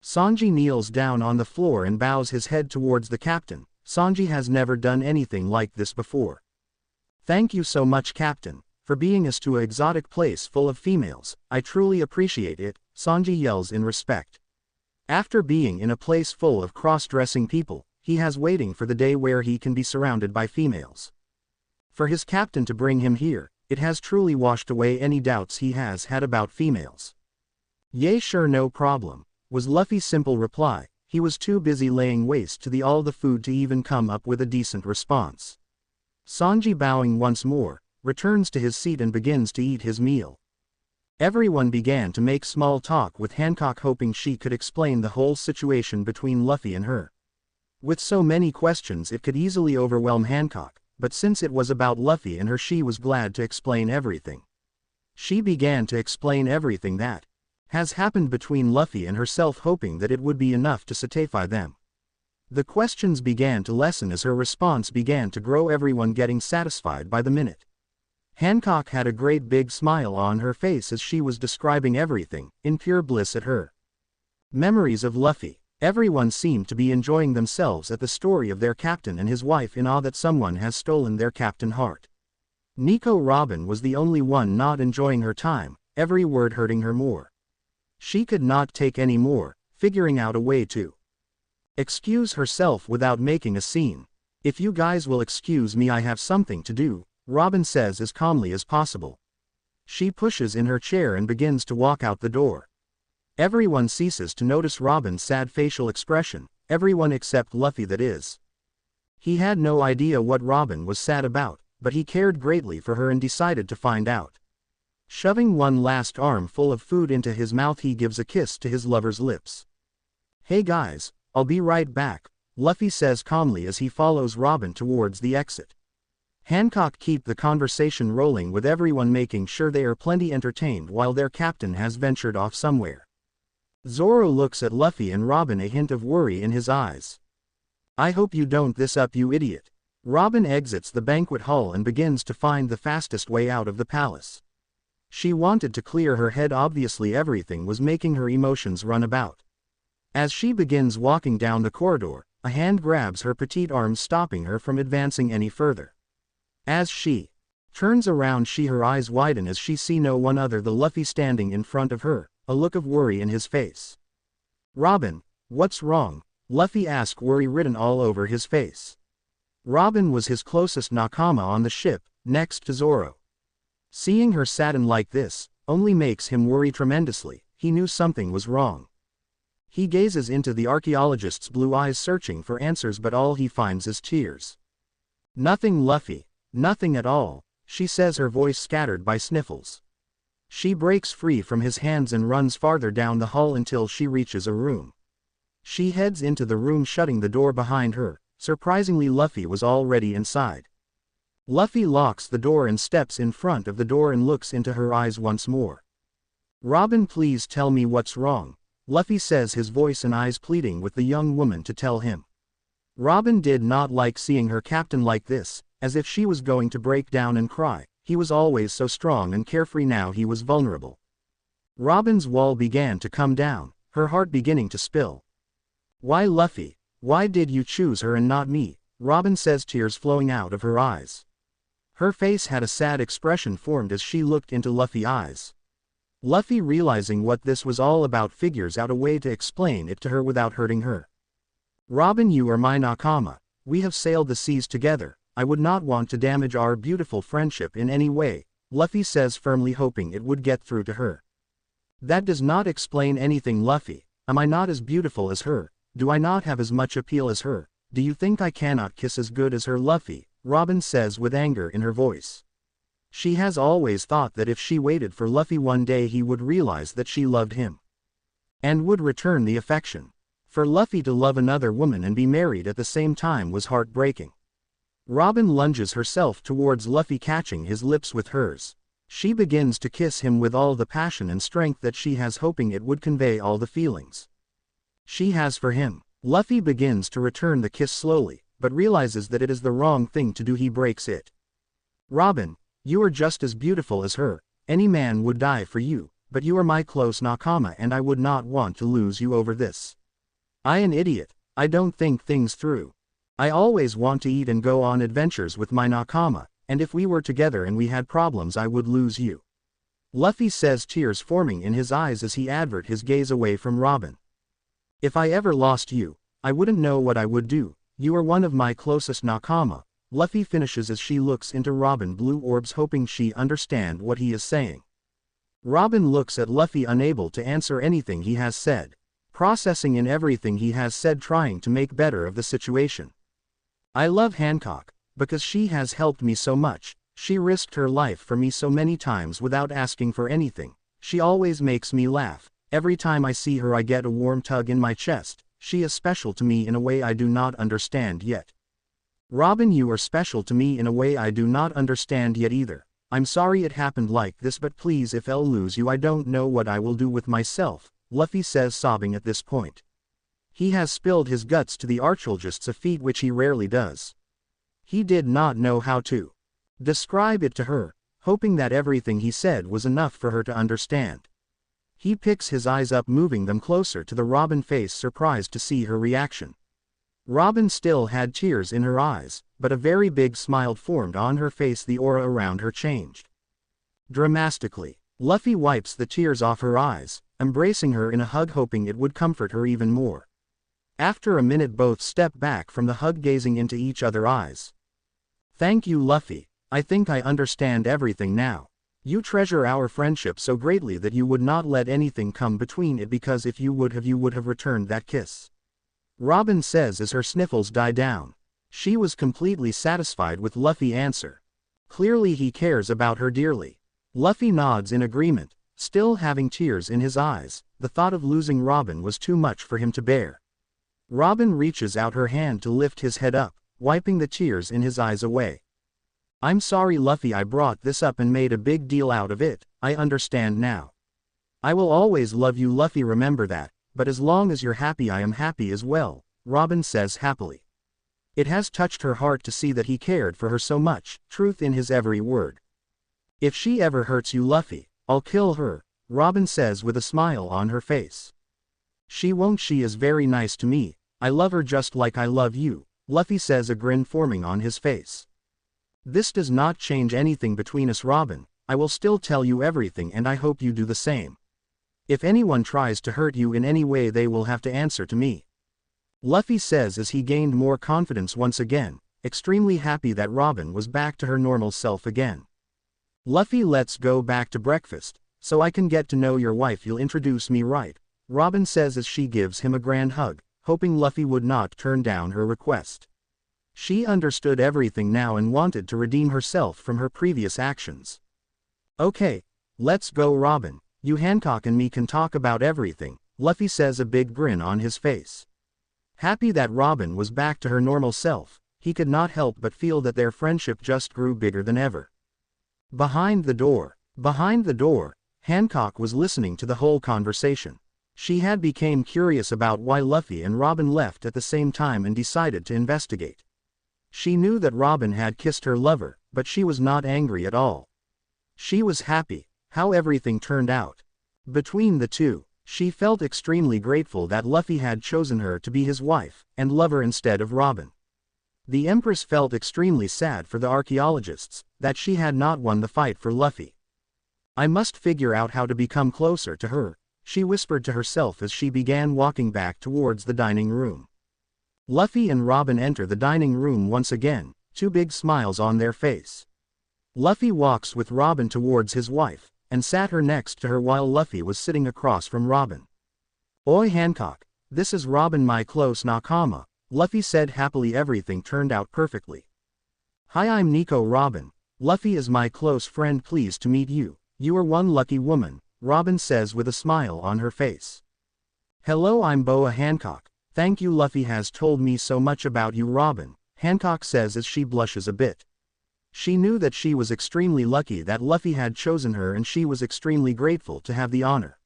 Sanji kneels down on the floor and bows his head towards the captain. Sanji has never done anything like this before. "Thank you so much, Captain, for being us to an exotic place full of females. I truly appreciate it," Sanji yells in respect. After being in a place full of cross-dressing people, he has waiting for the day where he can be surrounded by females. For his captain to bring him here, it has truly washed away any doubts he has had about females. "Yay, sure, no problem," was Luffy's simple reply. He was too busy laying waste to all the food to even come up with a decent response. Sanji, bowing once more, returns to his seat and begins to eat his meal. Everyone began to make small talk with Hancock, hoping she could explain the whole situation between Luffy and her. With so many questions it could easily overwhelm Hancock, but since it was about Luffy and her, she was glad to explain everything. She began to explain everything that has happened between Luffy and herself, hoping that it would be enough to satisfy them. The questions began to lessen as her response began to grow, everyone getting satisfied by the minute. Hancock had a great big smile on her face as she was describing everything, in pure bliss at her memories of Luffy. Everyone seemed to be enjoying themselves at the story of their captain and his wife, in awe that someone has stolen their captain heart. Nico Robin was the only one not enjoying her time, every word hurting her more. She could not take any more, figuring out a way to excuse herself without making a scene. "If you guys will excuse me, I have something to do," Robin says as calmly as possible. She pushes in her chair and begins to walk out the door. Everyone ceases to notice Robin's sad facial expression, everyone except Luffy, that is. He had no idea what Robin was sad about, but he cared greatly for her and decided to find out. Shoving one last armful of food into his mouth, he gives a kiss to his lover's lips. "Hey guys, I'll be right back," Luffy says calmly as he follows Robin towards the exit. Hancock keep the conversation rolling, with everyone making sure they are plenty entertained while their captain has ventured off somewhere. Zoro looks at Luffy and Robin, a hint of worry in his eyes. "I hope you don't this up, you idiot." Robin exits the banquet hall and begins to find the fastest way out of the palace. She wanted to clear her head, obviously everything was making her emotions run about. As she begins walking down the corridor, a hand grabs her petite arm, stopping her from advancing any further. As she turns around, her eyes widen as she see no one other than Luffy standing in front of her, a look of worry in his face. "Robin, what's wrong?" Luffy asks, worry written all over his face. Robin was his closest nakama on the ship, next to Zoro. Seeing her saddened like this only makes him worry tremendously. He knew something was wrong. He gazes into the archaeologist's blue eyes, searching for answers, but all he finds is tears. "Nothing, Luffy, nothing at all," she says, her voice scattered by sniffles. She breaks free from his hands and runs farther down the hall until she reaches a room. She heads into the room, shutting the door behind her. Surprisingly, Luffy was already inside. Luffy locks the door and steps in front of the door and looks into her eyes once more. "Robin, please tell me what's wrong," Luffy says, his voice and eyes pleading with the young woman to tell him. Robin did not like seeing her captain like this, as if she was going to break down and cry. He was always so strong and carefree, now he was vulnerable. Robin's wall began to come down, her heart beginning to spill. "Why, Luffy? Why did you choose her and not me?" Robin says, tears flowing out of her eyes. Her face had a sad expression formed as she looked into Luffy's eyes. Luffy, realizing what this was all about, figures out a way to explain it to her without hurting her. "Robin, you are my nakama. We have sailed the seas together. I would not want to damage our beautiful friendship in any way," Luffy says, firmly hoping it would get through to her. "That does not explain anything, Luffy. Am I not as beautiful as her? Do I not have as much appeal as her? Do you think I cannot kiss as good as her, Luffy?" Robin says with anger in her voice. She has always thought that if she waited for Luffy one day, he would realize that she loved him and would return the affection. For Luffy to love another woman and be married at the same time was heartbreaking. Robin lunges herself towards Luffy, catching his lips with hers. She begins to kiss him with all the passion and strength that she has, hoping it would convey all the feelings she has for him. Luffy begins to return the kiss slowly, but realizes that it is the wrong thing to do. He breaks it. "Robin, you are just as beautiful as her. Any man would die for you, but you are my close nakama and I would not want to lose you over this. I an idiot. I don't think things through. I always want to eat and go on adventures with my nakama, and if we were together and we had problems, I would lose you," Luffy says, tears forming in his eyes as he avert his gaze away from Robin. "If I ever lost you, I wouldn't know what I would do. You are one of my closest nakama," Luffy finishes as she looks into Robin blue orbs, hoping she understand what he is saying. Robin looks at Luffy, unable to answer anything he has said, processing in everything he has said, trying to make better of the situation. "I love Hancock, because she has helped me so much. She risked her life for me so many times without asking for anything. She always makes me laugh. Every time I see her I get a warm tug in my chest. She is special to me in a way I do not understand yet." "Robin, you are special to me in a way I do not understand yet either. I'm sorry it happened like this, but please, if I'll lose you, I don't know what I will do with myself," Luffy says, sobbing at this point. He has spilled his guts to the archaeologists, a feat which he rarely does. He did not know how to describe it to her, hoping that everything he said was enough for her to understand. He picks his eyes up, moving them closer to the Robin face, surprised to see her reaction. Robin still had tears in her eyes, but a very big smile formed on her face. The aura around her changed dramatically. Luffy wipes the tears off her eyes, embracing her in a hug, hoping it would comfort her even more. After a minute, both step back from the hug, gazing into each other's eyes. "Thank you, Luffy. I think I understand everything now. You treasure our friendship so greatly that you would not let anything come between it, because if you would have returned that kiss," Robin says as her sniffles die down. She was completely satisfied with Luffy's answer. Clearly he cares about her dearly. Luffy nods in agreement, still having tears in his eyes. The thought of losing Robin was too much for him to bear. Robin reaches out her hand to lift his head up, wiping the tears in his eyes away. "I'm sorry, Luffy, I brought this up and made a big deal out of it. I understand now. I will always love you, Luffy, remember that, but as long as you're happy I am happy as well," Robin says happily. It has touched her heart to see that he cared for her so much, truth in his every word. "If she ever hurts you, Luffy, I'll kill her," Robin says with a smile on her face. "She won't, she is very nice to me. I love her just like I love you," Luffy says, a grin forming on his face. "This does not change anything between us, Robin. I will still tell you everything and I hope you do the same. If anyone tries to hurt you in any way, they will have to answer to me," Luffy says as he gained more confidence once again, extremely happy that Robin was back to her normal self again. "Luffy, let's go back to breakfast, so I can get to know your wife. You'll introduce me, right?" Robin says as she gives him a grand hug, hoping Luffy would not turn down her request. She understood everything now and wanted to redeem herself from her previous actions. "Okay, let's go, Robin. You, Hancock, and me can talk about everything," Luffy says, a big grin on his face. Happy that Robin was back to her normal self, he could not help but feel that their friendship just grew bigger than ever. Behind the door, Hancock was listening to the whole conversation. She had become curious about why Luffy and Robin left at the same time and decided to investigate. She knew that Robin had kissed her lover, but she was not angry at all. She was happy how everything turned out between the two. She felt extremely grateful that Luffy had chosen her to be his wife and lover instead of Robin. The Empress felt extremely sad for the archaeologists, that she had not won the fight for Luffy. I must figure out how to become closer to her, she whispered to herself as she began walking back towards the dining room. Luffy and Robin enter the dining room once again, two big smiles on their face. Luffy walks with Robin towards his wife, and sat her next to her while Luffy was sitting across from Robin. "Oi Hancock, this is Robin, my close nakama," Luffy said happily. Everything turned out perfectly. "Hi, I'm Nico Robin. Luffy is my close friend, pleased to meet you. You are one lucky woman," Robin says with a smile on her face. "Hello, I'm Boa Hancock. Thank you, Luffy has told me so much about you, Robin," Hancock says as she blushes a bit. She knew that she was extremely lucky that Luffy had chosen her, and she was extremely grateful to have the honor.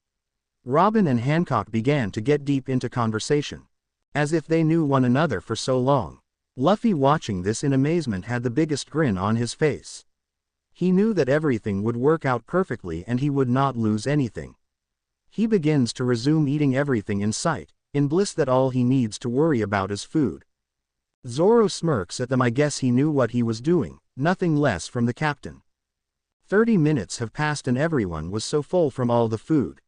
Robin and Hancock began to get deep into conversation, as if they knew one another for so long. Luffy, watching this in amazement, had the biggest grin on his face. He knew that everything would work out perfectly and he would not lose anything. He begins to resume eating everything in sight, in bliss that all he needs to worry about is food. Zoro smirks at them. I guess he knew what he was doing, nothing less from the captain. 30 minutes have passed and everyone was so full from all the food.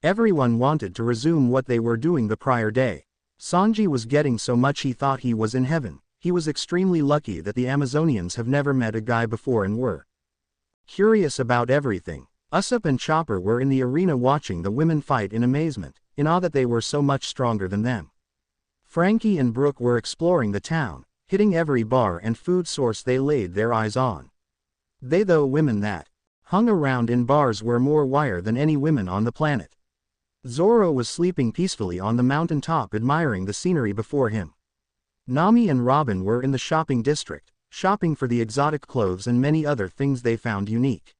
Everyone wanted to resume what they were doing the prior day. Sanji was getting so much he thought he was in heaven. He was extremely lucky that the Amazonians have never met a guy before and were curious about everything. Usopp and Chopper were in the arena watching the women fight in amazement, in awe that they were so much stronger than them. Frankie and Brook were exploring the town, hitting every bar and food source they laid their eyes on. They, the women that hung around in bars, were more wire than any women on the planet. Zoro was sleeping peacefully on the mountain top, admiring the scenery before him. Nami and Robin were in the shopping district, shopping for the exotic clothes and many other things they found unique.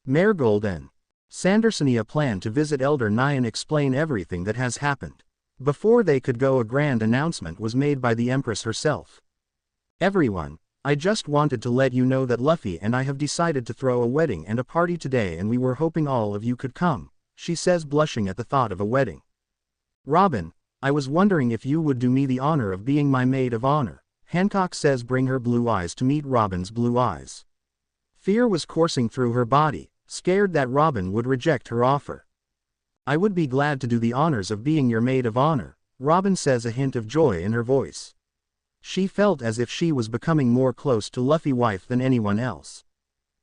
Marigold and Sandersonia planned to visit Elder Nai and explain everything that has happened. Before they could go, a grand announcement was made by the Empress herself. "Everyone, I just wanted to let you know that Luffy and I have decided to throw a wedding and a party today, and we were hoping all of you could come," she says, blushing at the thought of a wedding. "Robin, I was wondering if you would do me the honor of being my maid of honor," Hancock says, bring her blue eyes to meet Robin's blue eyes. Fear was coursing through her body, scared that Robin would reject her offer. "I would be glad to do the honors of being your maid of honor," Robin says, a hint of joy in her voice. She felt as if she was becoming more close to Luffy's wife than anyone else.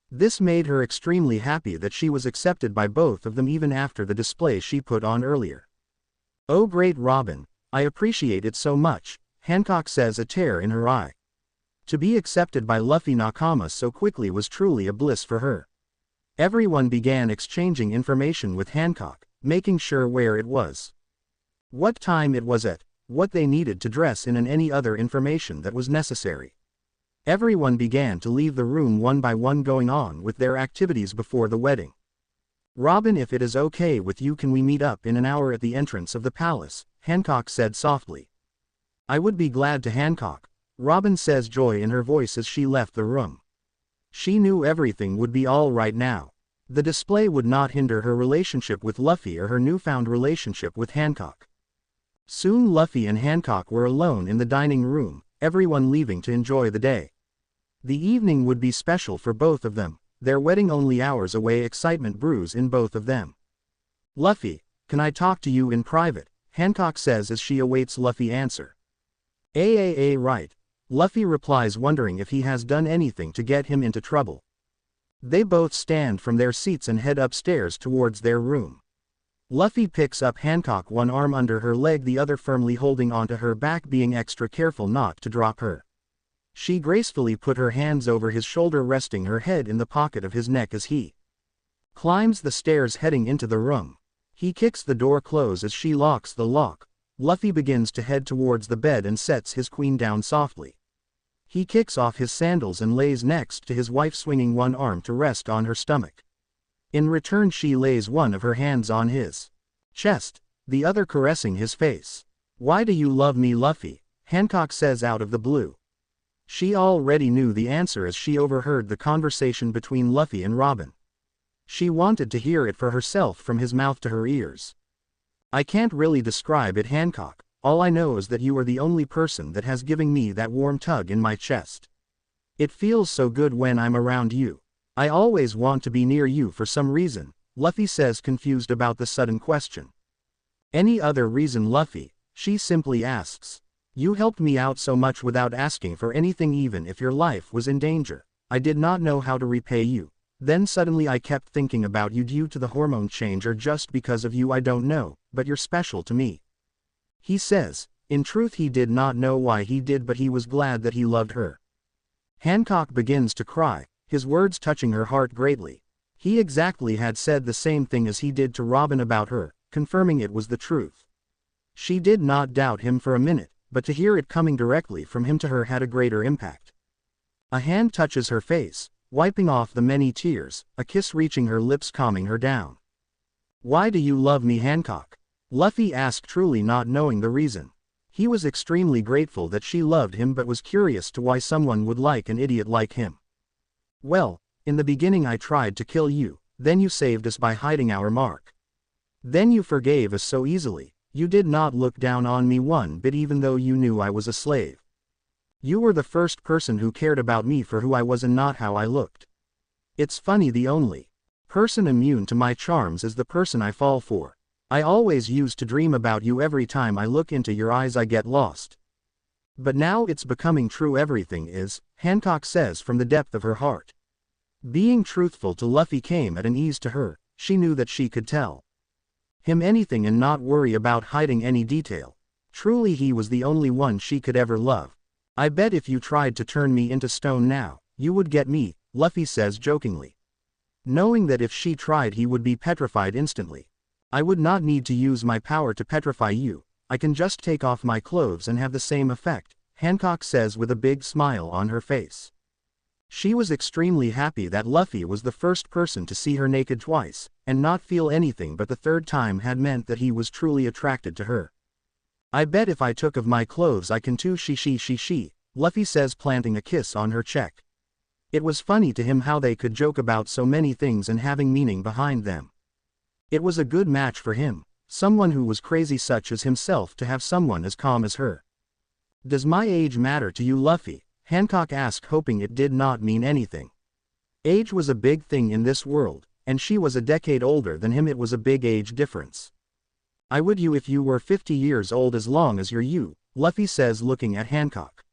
This made her extremely happy that she was accepted by both of them even after the display she put on earlier. "Oh great, Robin, I appreciate it so much," Hancock says, a tear in her eye. To be accepted by Luffy Nakama so quickly was truly a bliss for her. Everyone began exchanging information with Hancock, making sure where it was, what time it was at, what they needed to dress in, and any other information that was necessary. Everyone began to leave the room one by one, going on with their activities before the wedding. "Robin, if it is okay with you, can we meet up in an hour at the entrance of the palace?" Hancock said softly. "I would be glad to, Hancock," Robin says, joy in her voice as she left the room. She knew everything would be all right now. The display would not hinder her relationship with Luffy or her newfound relationship with Hancock. Soon Luffy and Hancock were alone in the dining room, everyone leaving to enjoy the day. The evening would be special for both of them, their wedding only hours away. Excitement brews in both of them. "Luffy, can I talk to you in private?" Hancock says as she awaits Luffy's answer. Right," Luffy replies, wondering if he has done anything to get him into trouble. They both stand from their seats and head upstairs towards their room. Luffy picks up Hancock, one arm under her leg, the other firmly holding onto her back, being extra careful not to drop her. She gracefully put her hands over his shoulder, resting her head in the pocket of his neck as he climbs the stairs heading into the room. He kicks the door close as she locks the lock. Luffy begins to head towards the bed and sets his queen down softly. He kicks off his sandals and lays next to his wife, swinging one arm to rest on her stomach. In return, she lays one of her hands on his chest, the other caressing his face. "Why do you love me, Luffy?" Hancock says out of the blue. She already knew the answer as she overheard the conversation between Luffy and Robin. She wanted to hear it for herself from his mouth to her ears. I can't really describe it, Hancock. All I know is that you are the only person that has given me that warm tug in my chest. It feels so good when I'm around you. I always want to be near you for some reason, Luffy says, confused about the sudden question. Any other reason, Luffy? She simply asks. You helped me out so much without asking for anything, even if your life was in danger. I did not know how to repay you. Then suddenly I kept thinking about you due to the hormone change, or just because of you, I don't know, but you're special to me. He says. In truth, he did not know why he did, but he was glad that he loved her. Hancock begins to cry, his words touching her heart greatly. He exactly had said the same thing as he did to Robin about her, confirming it was the truth. She did not doubt him for a minute, but to hear it coming directly from him to her had a greater impact. A hand touches her face, wiping off the many tears, a kiss reaching her lips, calming her down. Why do you love me, Hancock? Luffy asked, truly not knowing the reason. He was extremely grateful that she loved him, but was curious to why someone would like an idiot like him. Well, in the beginning I tried to kill you, then you saved us by hiding our mark. Then you forgave us so easily. You did not look down on me one bit, even though you knew I was a slave. You were the first person who cared about me for who I was and not how I looked. It's funny, the only person immune to my charms is the person I fall for. I always used to dream about you. Every time I look into your eyes I get lost. But now it's becoming true, everything is, Hancock says from the depth of her heart. Being truthful to Luffy came at an ease to her. She knew that she could tell him anything and not worry about hiding any detail. Truly, he was the only one she could ever love. I bet if you tried to turn me into stone now, you would get me, Luffy says jokingly. Knowing that if she tried he would be petrified instantly. I would not need to use my power to petrify you, I can just take off my clothes and have the same effect, Hancock says with a big smile on her face. She was extremely happy that Luffy was the first person to see her naked twice, and not feel anything, but the third time had meant that he was truly attracted to her. I bet if I took off my clothes I can too, she, Luffy says, planting a kiss on her cheek. It was funny to him how they could joke about so many things and having meaning behind them. It was a good match for him, someone who was crazy such as himself to have someone as calm as her. Does my age matter to you, Luffy? Hancock asked, hoping it did not mean anything. Age was a big thing in this world, and she was a decade older than him. It was a big age difference. I would you if you were 50 years old as long as you're you, Luffy says, looking at Hancock.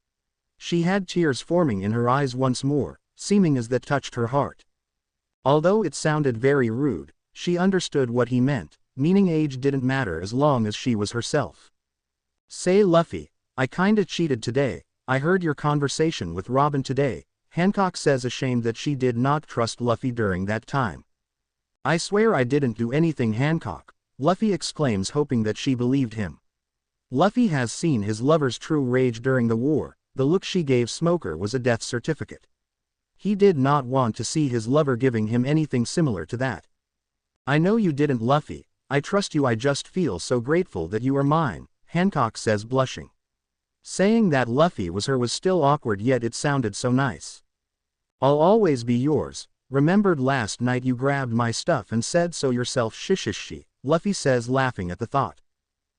She had tears forming in her eyes once more, seeming as that touched her heart. Although it sounded very rude, she understood what he meant, meaning age didn't matter as long as she was herself. Say, Luffy, I kinda cheated today. I heard your conversation with Robin today, Hancock says, ashamed that she did not trust Luffy during that time. I swear I didn't do anything, Hancock, Luffy exclaims, hoping that she believed him. Luffy has seen his lover's true rage during the war. The look she gave Smoker was a death certificate. He did not want to see his lover giving him anything similar to that. I know you didn't, Luffy. I trust you. I just feel so grateful that you are mine, Hancock says, blushing. Saying that Luffy was her was still awkward, yet it sounded so nice. I'll always be yours. Remembered last night you grabbed my stuff and said so yourself, she, Luffy says, laughing at the thought.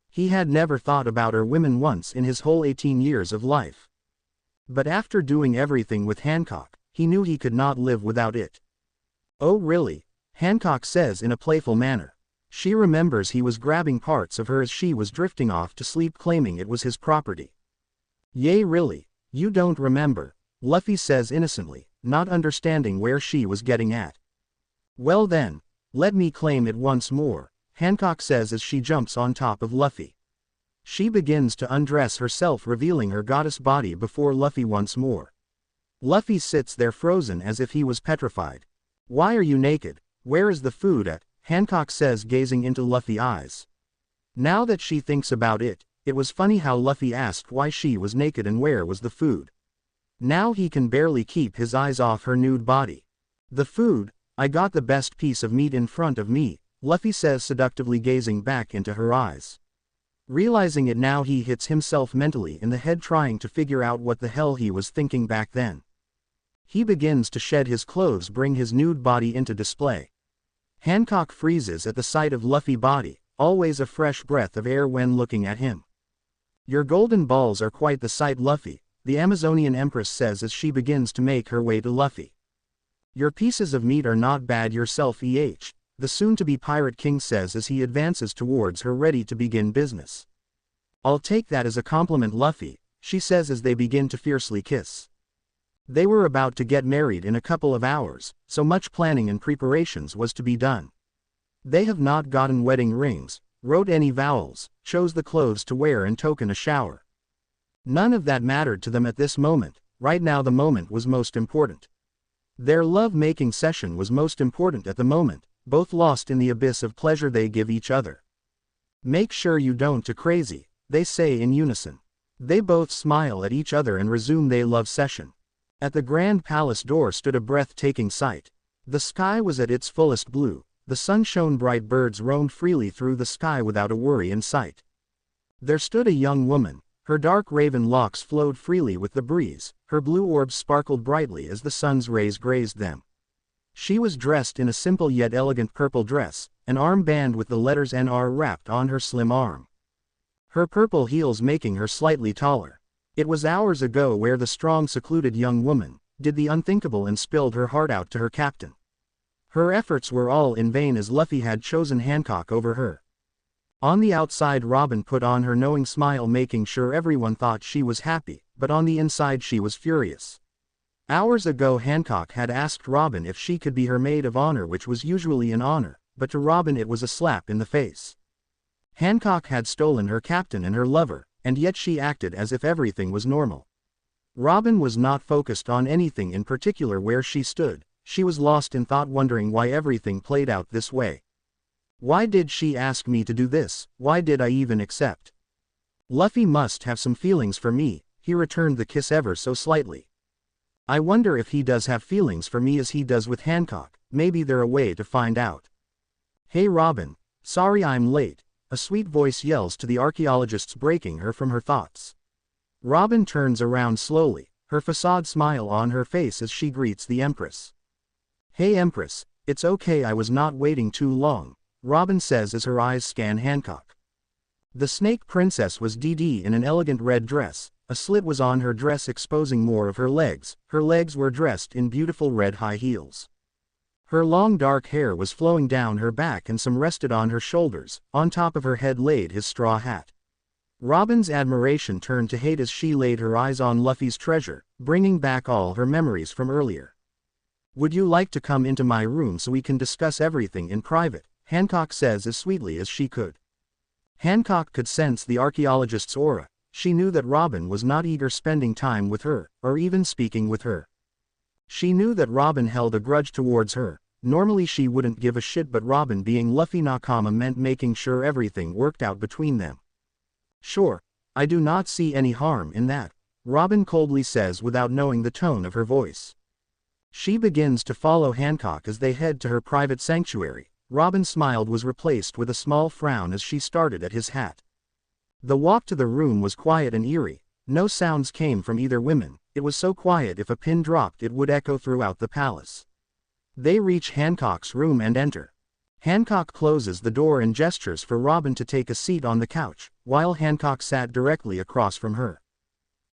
He had never thought about her women once in his whole 18 years of life. But after doing everything with Hancock, he knew he could not live without it. Oh really? Hancock says in a playful manner. She remembers he was grabbing parts of her as she was drifting off to sleep, claiming it was his property. Yay, really? You don't remember? Luffy says innocently, not understanding where she was getting at. Well then, let me claim it once more, Hancock says as she jumps on top of Luffy. She begins to undress herself, revealing her goddess body before Luffy once more. Luffy sits there frozen as if he was petrified. Why are you naked? Where is the food at? Hancock says, gazing into Luffy's eyes. Now that she thinks about it, it was funny how Luffy asked why she was naked and where was the food. Now he can barely keep his eyes off her nude body. The food? I got the best piece of meat in front of me, Luffy says, seductively gazing back into her eyes. Realizing it now, he hits himself mentally in the head, trying to figure out what the hell he was thinking back then. He begins to shed his clothes, bring his nude body into display. Hancock freezes at the sight of Luffy's body, always a fresh breath of air when looking at him. Your golden balls are quite the sight, Luffy, the Amazonian Empress says as she begins to make her way to Luffy. Your pieces of meat are not bad yourself, the soon-to-be Pirate King says as he advances towards her ready to begin business. I'll take that as a compliment, Luffy, she says as they begin to fiercely kiss. They were about to get married in a couple of hours, so much planning and preparations was to be done. They have not gotten wedding rings, wrote any vows, chose the clothes to wear and token a shower. None of that mattered to them at this moment. Right now the moment was most important. Their love-making session was most important at the moment, both lost in the abyss of pleasure they give each other. Make sure you don't go crazy, they say in unison. They both smile at each other and resume their love session. At the Grand Palace door stood a breathtaking sight. The sky was at its fullest blue, the sun shone bright, birds roamed freely through the sky without a worry in sight. There stood a young woman, her dark raven locks flowed freely with the breeze, her blue orbs sparkled brightly as the sun's rays grazed them. She was dressed in a simple yet elegant purple dress, an armband with the letters NR wrapped on her slim arm. Her purple heels making her slightly taller. It was hours ago where the strong, secluded young woman did the unthinkable and spilled her heart out to her captain. Her efforts were all in vain as Luffy had chosen Hancock over her. On the outside Robin put on her knowing smile, making sure everyone thought she was happy, but on the inside she was furious. Hours ago Hancock had asked Robin if she could be her maid of honor, which was usually an honor, but to Robin it was a slap in the face. Hancock had stolen her captain and her lover, and yet she acted as if everything was normal. Robin was not focused on anything in particular where she stood, she was lost in thought, wondering why everything played out this way. Why did she ask me to do this? Why did I even accept? Luffy must have some feelings for me, he returned the kiss ever so slightly. I wonder if he does have feelings for me as he does with Hancock, maybe they're a way to find out. Hey Robin, sorry I'm late, a sweet voice yells to the archaeologists, breaking her from her thoughts. Robin turns around slowly, her facade smile on her face as she greets the Empress. Hey Empress, it's okay, I was not waiting too long, Robin says as her eyes scan Hancock. The Snake Princess was DD in an elegant red dress, a slit was on her dress exposing more of her legs were dressed in beautiful red high heels. Her long dark hair was flowing down her back and some rested on her shoulders, on top of her head laid his straw hat. Robin's admiration turned to hate as she laid her eyes on Luffy's treasure, bringing back all her memories from earlier. Would you like to come into my room so we can discuss everything in private? Hancock says as sweetly as she could. Hancock could sense the archaeologist's aura, she knew that Robin was not eager spending time with her, or even speaking with her. She knew that Robin held a grudge towards her, normally she wouldn't give a shit, but Robin being Luffy Nakama meant making sure everything worked out between them. Sure, I do not see any harm in that, Robin coldly says without knowing the tone of her voice. She begins to follow Hancock as they head to her private sanctuary. Robin smiled was replaced with a small frown as she started at his hat. The walk to the room was quiet and eerie, no sounds came from either women, it was so quiet if a pin dropped it would echo throughout the palace. They reach Hancock's room and enter. Hancock closes the door and gestures for Robin to take a seat on the couch, while Hancock sat directly across from her.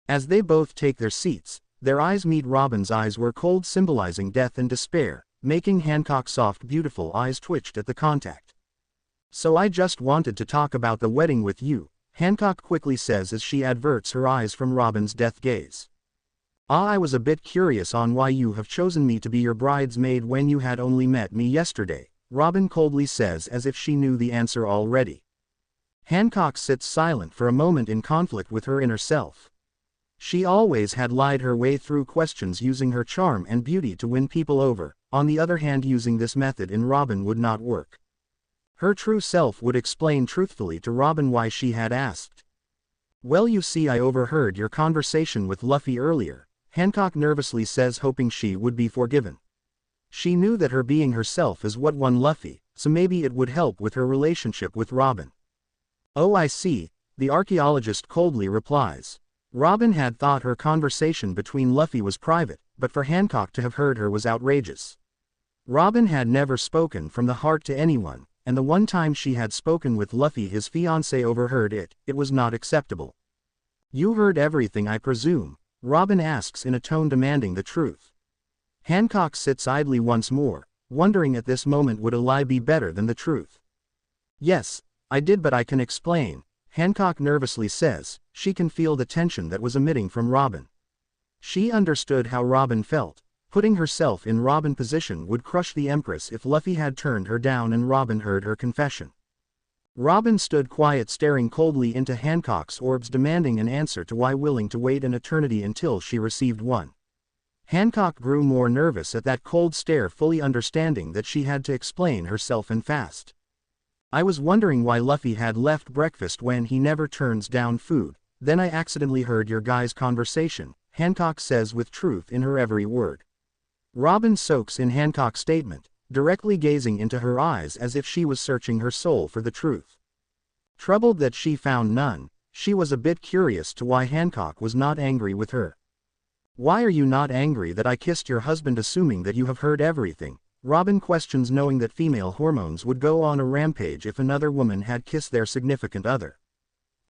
As they both take their seats, their eyes meet. Robin's eyes were cold, symbolizing death and despair, making Hancock's soft, beautiful eyes twitched at the contact. So I just wanted to talk about the wedding with you, Hancock quickly says as she averts her eyes from Robin's death gaze. I was a bit curious on why you have chosen me to be your bridesmaid when you had only met me yesterday, Robin coldly says as if she knew the answer already. Hancock sits silent for a moment in conflict with her inner self. She always had lied her way through questions using her charm and beauty to win people over, on the other hand using this method in Robin would not work. Her true self would explain truthfully to Robin why she had asked. Well, you see, I overheard your conversation with Luffy earlier, Hancock nervously says, hoping she would be forgiven. She knew that her being herself is what won Luffy, so maybe it would help with her relationship with Robin. Oh, I see, the archaeologist coldly replies. Robin had thought her conversation between Luffy was private, but for Hancock to have heard her was outrageous. Robin had never spoken from the heart to anyone, and the one time she had spoken with Luffy his fiancé overheard it, it was not acceptable. You heard everything I presume? Robin asks in a tone demanding the truth. Hancock sits idly once more, wondering at this moment would a lie be better than the truth. Yes, I did, but I can explain, Hancock nervously says. She can feel the tension that was emitting from Robin. She understood how Robin felt. Putting herself in Robin's position would crush the Empress if Luffy had turned her down and Robin heard her confession. Robin stood quiet, staring coldly into Hancock's orbs, demanding an answer to why, willing to wait an eternity until she received one. Hancock grew more nervous at that cold stare, fully understanding that she had to explain herself and fast. I was wondering why Luffy had left breakfast when he never turns down food, then I accidentally heard your guys' conversation, Hancock says with truth in her every word. Robin soaks in Hancock's statement, directly gazing into her eyes as if she was searching her soul for the truth. Troubled that she found none, she was a bit curious to why Hancock was not angry with her. Why are you not angry that I kissed your husband, assuming that you have heard everything? Robin questions, knowing that female hormones would go on a rampage if another woman had kissed their significant other.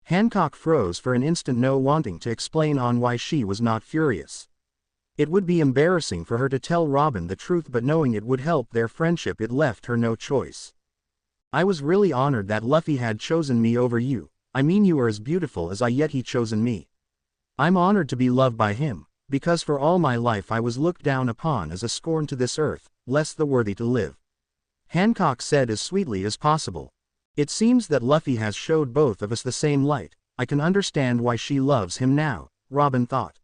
Hancock froze for an instant, no wanting to explain on why she was not furious. It would be embarrassing for her to tell Robin the truth, but knowing it would help their friendship, it left her no choice. I was really honored that Luffy had chosen me over you. I mean, you are as beautiful as I, yet he chosen me. I'm honored to be loved by him, because for all my life I was looked down upon as a scorn to this earth, less the worthy to live. Hancock said as sweetly as possible. It seems that Luffy has showed both of us the same light. I can understand why she loves him now, Robin thought.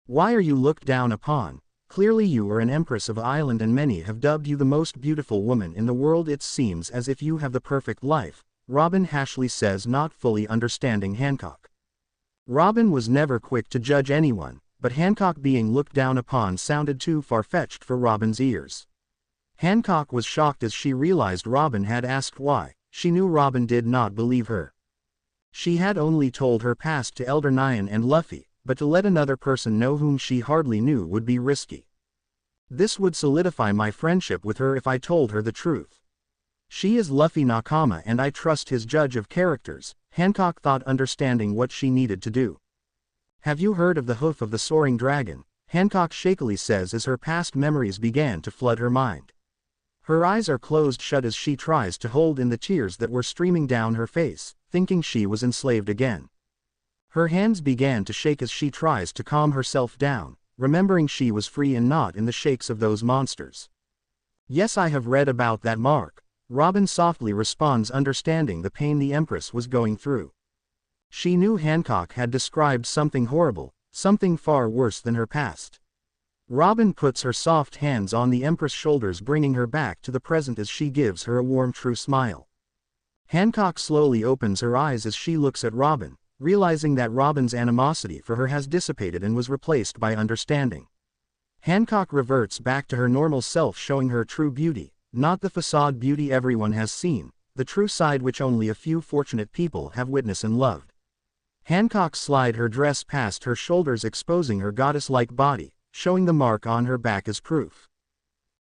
Why are you looked down upon? Clearly you are an empress of an island and many have dubbed you the most beautiful woman in the world. It seems as if you have the perfect life, Robin harshly says, not fully understanding Hancock. Robin was never quick to judge anyone, but Hancock being looked down upon sounded too far-fetched for Robin's ears. Hancock was shocked as she realized Robin had asked why. She knew Robin did not believe her. She had only told her past to Elder Nyan and Luffy, but to let another person know whom she hardly knew would be risky. This would solidify my friendship with her if I told her the truth. She is Luffy Nakama and I trust his judge of characters, Hancock thought, understanding what she needed to do. Have you heard of the hoof of the soaring dragon? Hancock shakily says as her past memories began to flood her mind. Her eyes are closed shut as she tries to hold in the tears that were streaming down her face, thinking she was enslaved again. Her hands began to shake as she tries to calm herself down, remembering she was free and not in the shakes of those monsters. Yes, I have read about that mark, Robin softly responds, understanding the pain the Empress was going through. She knew Hancock had described something horrible, something far worse than her past. Robin puts her soft hands on the Empress' shoulders, bringing her back to the present as she gives her a warm, true smile. Hancock slowly opens her eyes as she looks at Robin, realizing that Robin's animosity for her has dissipated and was replaced by understanding. Hancock reverts back to her normal self, showing her true beauty, not the facade beauty everyone has seen, the true side which only a few fortunate people have witnessed and loved. Hancock slid her dress past her shoulders, exposing her goddess-like body, showing the mark on her back as proof.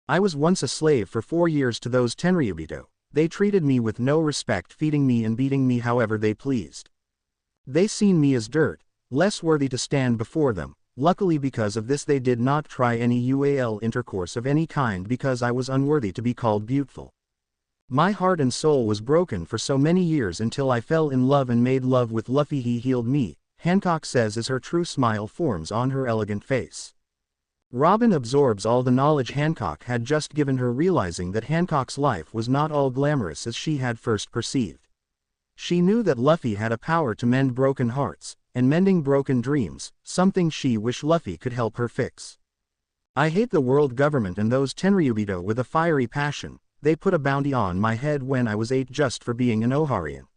I was once a slave for 4 years to those Tenryubito. They treated me with no respect, feeding me and beating me however they pleased. They seen me as dirt, less worthy to stand before them. Luckily because of this they did not try any UAL intercourse of any kind because I was unworthy to be called beautiful. My heart and soul was broken for so many years until I fell in love and made love with Luffy. He healed me, Hancock says as her true smile forms on her elegant face. Robin absorbs all the knowledge Hancock had just given her, realizing that Hancock's life was not all glamorous as she had first perceived. She knew that Luffy had a power to mend broken hearts, and mending broken dreams, something she wished Luffy could help her fix. I hate the world government and those Tenryubito with a fiery passion. They put a bounty on my head when I was 8 just for being an Oharian.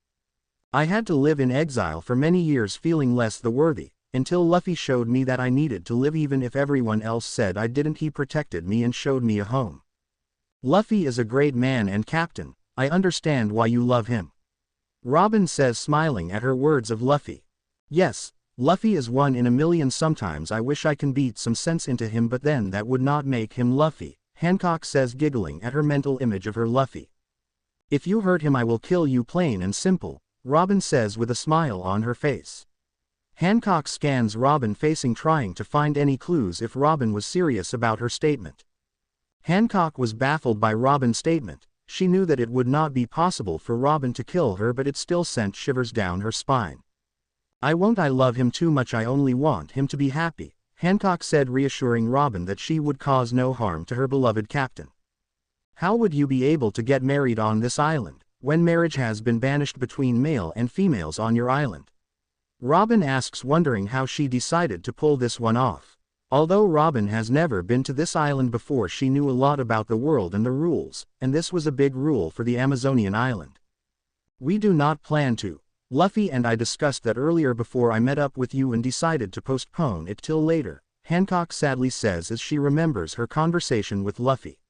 I had to live in exile for many years, feeling less than worthy, until Luffy showed me that I needed to live even if everyone else said I didn't. He protected me and showed me a home. Luffy is a great man and captain. I understand why you love him, Robin says, smiling at her words of Luffy. Yes, Luffy is 1 in a million. Sometimes I wish I can beat some sense into him, but then that would not make him Luffy, Hancock says, giggling at her mental image of her Luffy. If you hurt him I will kill you, plain and simple, Robin says with a smile on her face. Hancock scans Robin facing, trying to find any clues if Robin was serious about her statement. Hancock was baffled by Robin's statement. She knew that it would not be possible for Robin to kill her, but it still sent shivers down her spine. I love him too much, I only want him to be happy, Hancock said, reassuring Robin that she would cause no harm to her beloved captain. How would you be able to get married on this island, when marriage has been banished between male and females on your island? Robin asks, wondering how she decided to pull this one off. Although Robin has never been to this island before, she knew a lot about the world and the rules, and this was a big rule for the Amazonian island. We do not plan to. Luffy and I discussed that earlier before I met up with you and decided to postpone it till later, Hancock sadly says as she remembers her conversation with Luffy.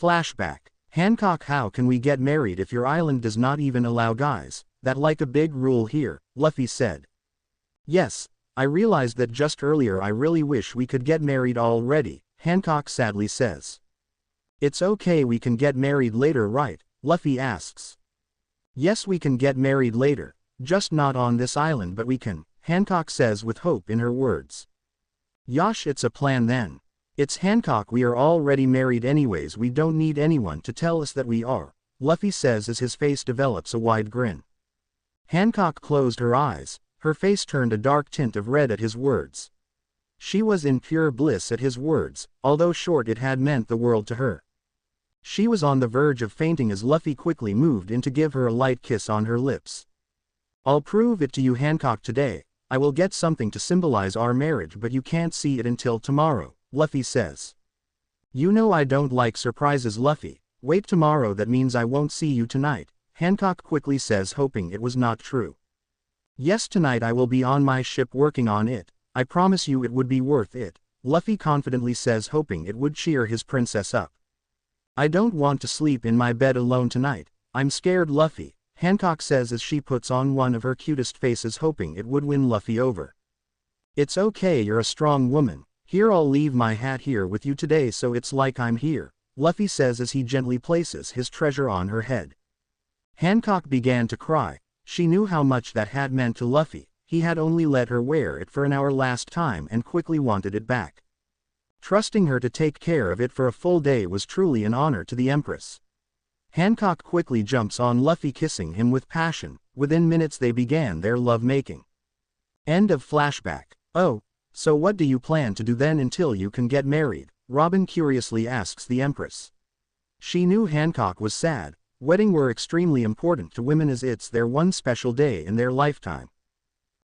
Flashback. Hancock, how can we get married if your island does not even allow guys? That like a big rule here, Luffy said. Yes, I realized that just earlier. I really wish we could get married already, Hancock sadly says. It's okay, we can get married later, right? Luffy asks. Yes, we can get married later, just not on this island, but we can, Hancock says with hope in her words. Yosh, it's a plan then. It's Hancock, we are already married anyways, we don't need anyone to tell us that we are, Luffy says as his face develops a wide grin. Hancock closed her eyes, her face turned a dark tint of red at his words. She was in pure bliss at his words, although short it had meant the world to her. She was on the verge of fainting as Luffy quickly moved in to give her a light kiss on her lips. I'll prove it to you, Hancock, today. I will get something to symbolize our marriage, but you can't see it until tomorrow, Luffy says. You know I don't like surprises, Luffy. Wait tomorrow, that means I won't see you tonight, Hancock quickly says, hoping it was not true. Yes, tonight I will be on my ship working on it. I promise you it would be worth it, Luffy confidently says, hoping it would cheer his princess up. I don't want to sleep in my bed alone tonight. I'm scared, Luffy, Hancock says as she puts on one of her cutest faces, hoping it would win Luffy over. It's okay, you're a strong woman. Here, I'll leave my hat here with you today so it's like I'm here, Luffy says as he gently places his treasure on her head. Hancock began to cry. She knew how much that hat meant to Luffy. He had only let her wear it for an hour last time and quickly wanted it back. Trusting her to take care of it for a full day was truly an honor to the Empress. Hancock quickly jumps on Luffy, kissing him with passion. Within minutes they began their love-making. End of flashback. Oh, so what do you plan to do then until you can get married? Robin curiously asks the Empress. She knew Hancock was sad. Weddings were extremely important to women as it's their one special day in their lifetime.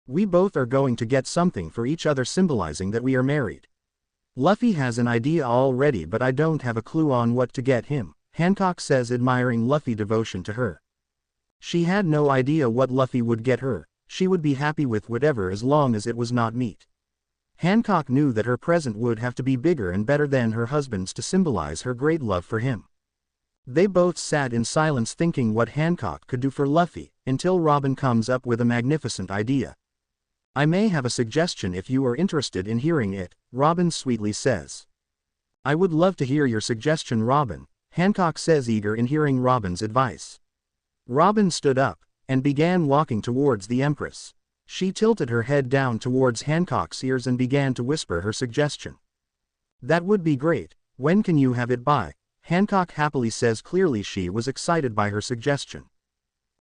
We both are going to get something for each other symbolizing that we are married. Luffy has an idea already, but I don't have a clue on what to get him, Hancock says, admiring Luffy's devotion to her. She had no idea what Luffy would get her. She would be happy with whatever as long as it was not meat. Hancock knew that her present would have to be bigger and better than her husband's to symbolize her great love for him. They both sat in silence thinking what Hancock could do for Luffy, until Robin comes up with a magnificent idea. I may have a suggestion if you are interested in hearing it, Robin sweetly says. I would love to hear your suggestion, Robin, Hancock says, eager in hearing Robin's advice. Robin stood up, and began walking towards the Empress. She tilted her head down towards Hancock's ears and began to whisper her suggestion. That would be great. When can you have it by? Hancock happily says. Clearly she was excited by her suggestion.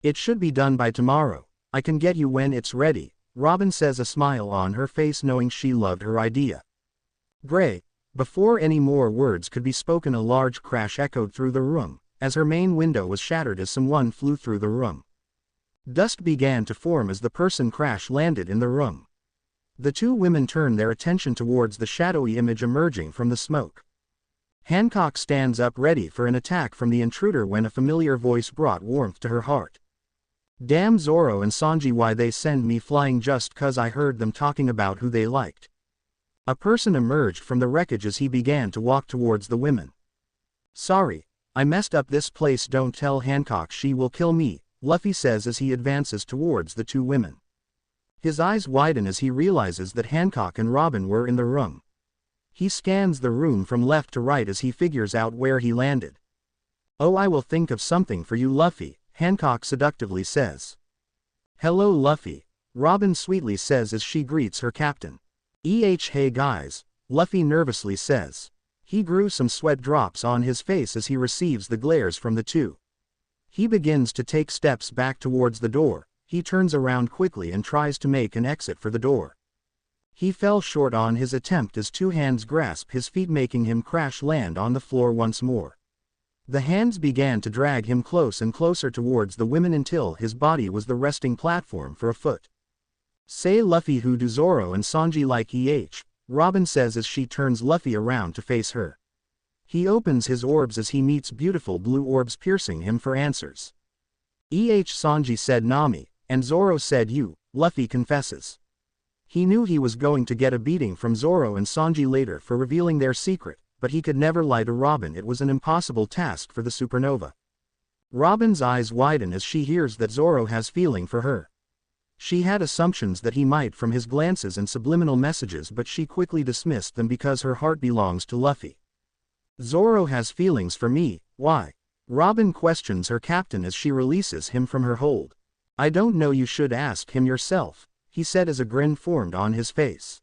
It should be done by tomorrow. I can get you when it's ready, Robin says, a smile on her face, knowing she loved her idea. Great. Before any more words could be spoken, a large crash echoed through the room, as her main window was shattered as someone flew through the room. Dust began to form as the person crash landed in the room. The two women turned their attention towards the shadowy image emerging from the smoke. Hancock stands up ready for an attack from the intruder when a familiar voice brought warmth to her heart. Damn Zoro and Sanji, why they send me flying just 'cause I heard them talking about who they liked. A person emerged from the wreckage as he began to walk towards the women. Sorry, I messed up this place. Don't tell Hancock, she will kill me, Luffy says as he advances towards the two women. His eyes widen as he realizes that Hancock and Robin were in the room. He scans the room from left to right as he figures out where he landed. "Oh, I will think of something for you, Luffy," Hancock seductively says. "Hello, Luffy," Robin sweetly says as she greets her captain. Hey guys," Luffy nervously says. He grew some sweat drops on his face as he receives the glares from the two. He begins to take steps back towards the door. He turns around quickly and tries to make an exit for the door. He fell short on his attempt as two hands grasp his feet, making him crash land on the floor once more. The hands began to drag him close and closer towards the women until his body was the resting platform for a foot. "Say Luffy, who do Zoro and Sanji like?" Robin says as she turns Luffy around to face her. He opens his orbs as he meets beautiful blue orbs piercing him for answers. Sanji said Nami, and Zoro said you, Luffy confesses. He knew he was going to get a beating from Zoro and Sanji later for revealing their secret, but he could never lie to Robin. It was an impossible task for the supernova. Robin's eyes widen as she hears that Zoro has feeling for her. She had assumptions that he might from his glances and subliminal messages, but she quickly dismissed them because her heart belongs to Luffy. "Zoro has feelings for me, why?" Robin questions her captain as she releases him from her hold. "I don't know, you should ask him yourself," he said as a grin formed on his face.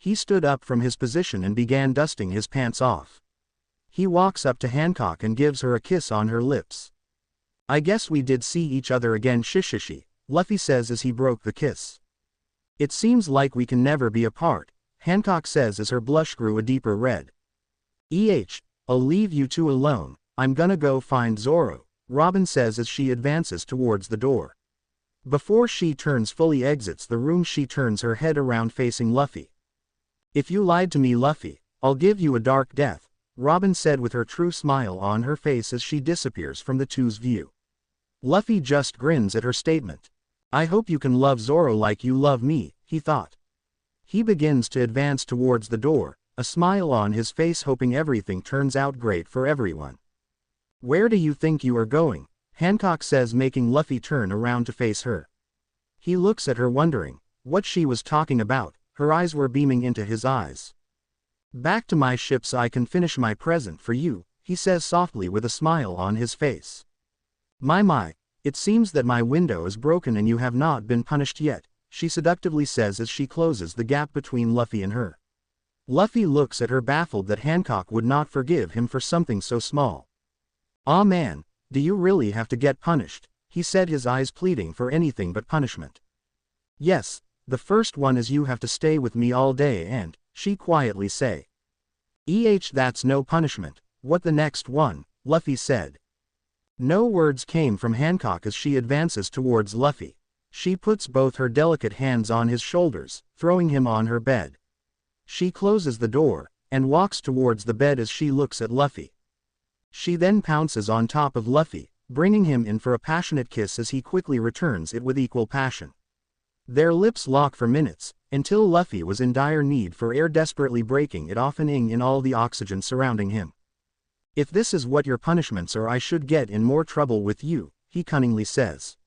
He stood up from his position and began dusting his pants off. He walks up to Hancock and gives her a kiss on her lips. "I guess we did see each other again, shishishi," Luffy says as he broke the kiss. "It seems like we can never be apart," Hancock says as her blush grew a deeper red. I'll leave you two alone, I'm gonna go find Zoro," Robin says as she advances towards the door. Before she turns fully exits the room, she turns her head around facing Luffy. "If you lied to me, Luffy, I'll give you a dark death," Robin said with her true smile on her face as she disappears from the two's view. Luffy just grins at her statement. "I hope you can love Zoro like you love me," he thought. He begins to advance towards the door, a smile on his face, hoping everything turns out great for everyone. "Where do you think you are going?" Hancock says, making Luffy turn around to face her. He looks at her wondering what she was talking about. Her eyes were beaming into his eyes. "Back to my ship so I can finish my present for you," he says softly with a smile on his face. My, it seems that my window is broken and you have not been punished yet," she seductively says as she closes the gap between Luffy and her. Luffy looks at her, baffled that Hancock would not forgive him for something so small. "Aw man, do you really have to get punished?" he said, his eyes pleading for anything but punishment. "Yes, the first one is you have to stay with me all day and," she quietly say. That's no punishment. What the next one?" Luffy said. No words came from Hancock as she advances towards Luffy. She puts both her delicate hands on his shoulders, throwing him on her bed. She closes the door, and walks towards the bed as she looks at Luffy. She then pounces on top of Luffy, bringing him in for a passionate kiss as he quickly returns it with equal passion. Their lips lock for minutes, until Luffy was in dire need for air, desperately breaking it off and in all the oxygen surrounding him. "If this is what your punishments are, I should get in more trouble with you," he cunningly says.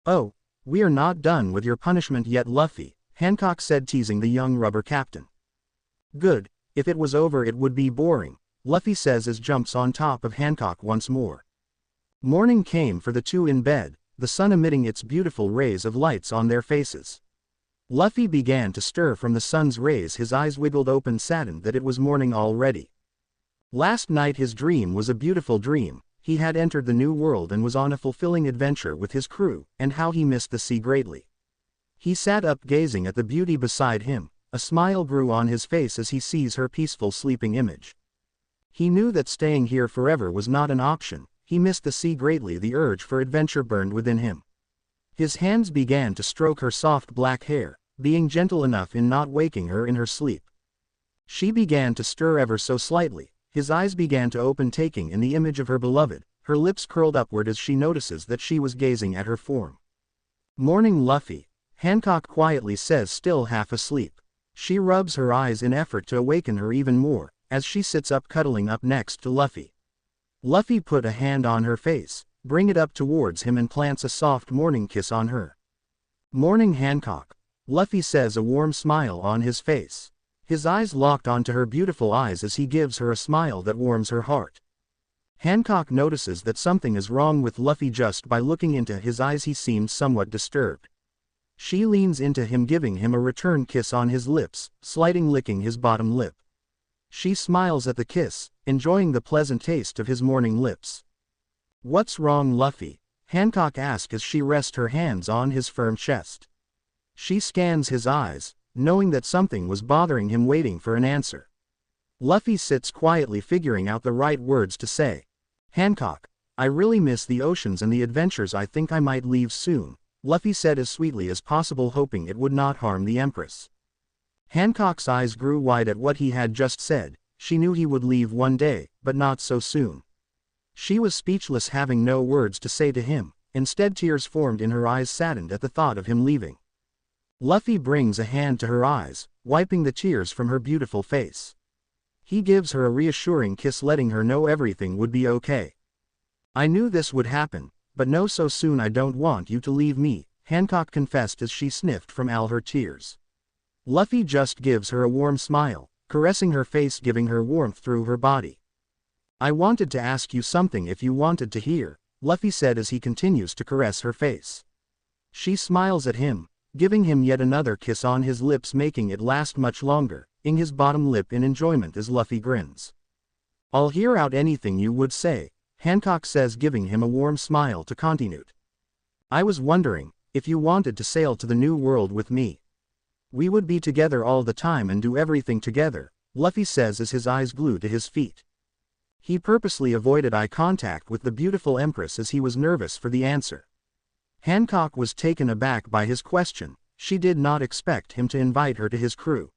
"Oh, we are not done with your punishment yet, Luffy," Hancock said, teasing the young rubber captain. "Good, if it was over it would be boring," Luffy says as jumps on top of Hancock once more. Morning came for the two in bed, the sun emitting its beautiful rays of lights on their faces. Luffy began to stir from the sun's rays, his eyes wiggled open, saddened that it was morning already. Last night his dream was a beautiful dream. He had entered the new world and was on a fulfilling adventure with his crew, and how he missed the sea greatly. He sat up gazing at the beauty beside him. A smile grew on his face as he sees her peaceful sleeping image. He knew that staying here forever was not an option. He missed the sea greatly. The urge for adventure burned within him. His hands began to stroke her soft black hair, being gentle enough in not waking her in her sleep. She began to stir ever so slightly. His eyes began to open, taking in the image of her beloved. Her lips curled upward as she notices that she was gazing at her form. "Morning, Luffy," Hancock quietly says, still half asleep. She rubs her eyes in effort to awaken her even more, as she sits up, cuddling up next to Luffy. Luffy put a hand on her face, bring it up towards him, and plants a soft morning kiss on her. "Morning, Hancock," Luffy says, a warm smile on his face. His eyes locked onto her beautiful eyes as he gives her a smile that warms her heart. Hancock notices that something is wrong with Luffy just by looking into his eyes. He seems somewhat disturbed. She leans into him, giving him a return kiss on his lips, slightly licking his bottom lip. She smiles at the kiss, enjoying the pleasant taste of his morning lips. "What's wrong, Luffy?" Hancock asks as she rests her hands on his firm chest. She scans his eyes, knowing that something was bothering him, waiting for an answer. Luffy sits quietly, figuring out the right words to say. "Hancock, I really miss the oceans and the adventures. I think I might leave soon," Luffy said as sweetly as possible, hoping it would not harm the Empress. Hancock's eyes grew wide at what he had just said. She knew he would leave one day, but not so soon. She was speechless, having no words to say to him. Instead, tears formed in her eyes, saddened at the thought of him leaving. Luffy brings a hand to her eyes, wiping the tears from her beautiful face. He gives her a reassuring kiss, letting her know everything would be okay. "I knew this would happen, but no so soon. I don't want you to leave me," Hancock confessed as she sniffed from all her tears. Luffy just gives her a warm smile, caressing her face, giving her warmth through her body. "I wanted to ask you something if you wanted to hear," Luffy said as he continues to caress her face. She smiles at him, giving him yet another kiss on his lips, making it last much longer, ing his bottom lip in enjoyment as Luffy grins. "I'll hear out anything you would say," Hancock says, giving him a warm smile to continue. "I was wondering if you wanted to sail to the New World with me. We would be together all the time and do everything together," Luffy says as his eyes glue to his feet. He purposely avoided eye contact with the beautiful Empress as he was nervous for the answer. Hancock was taken aback by his question. She did not expect him to invite her to his crew.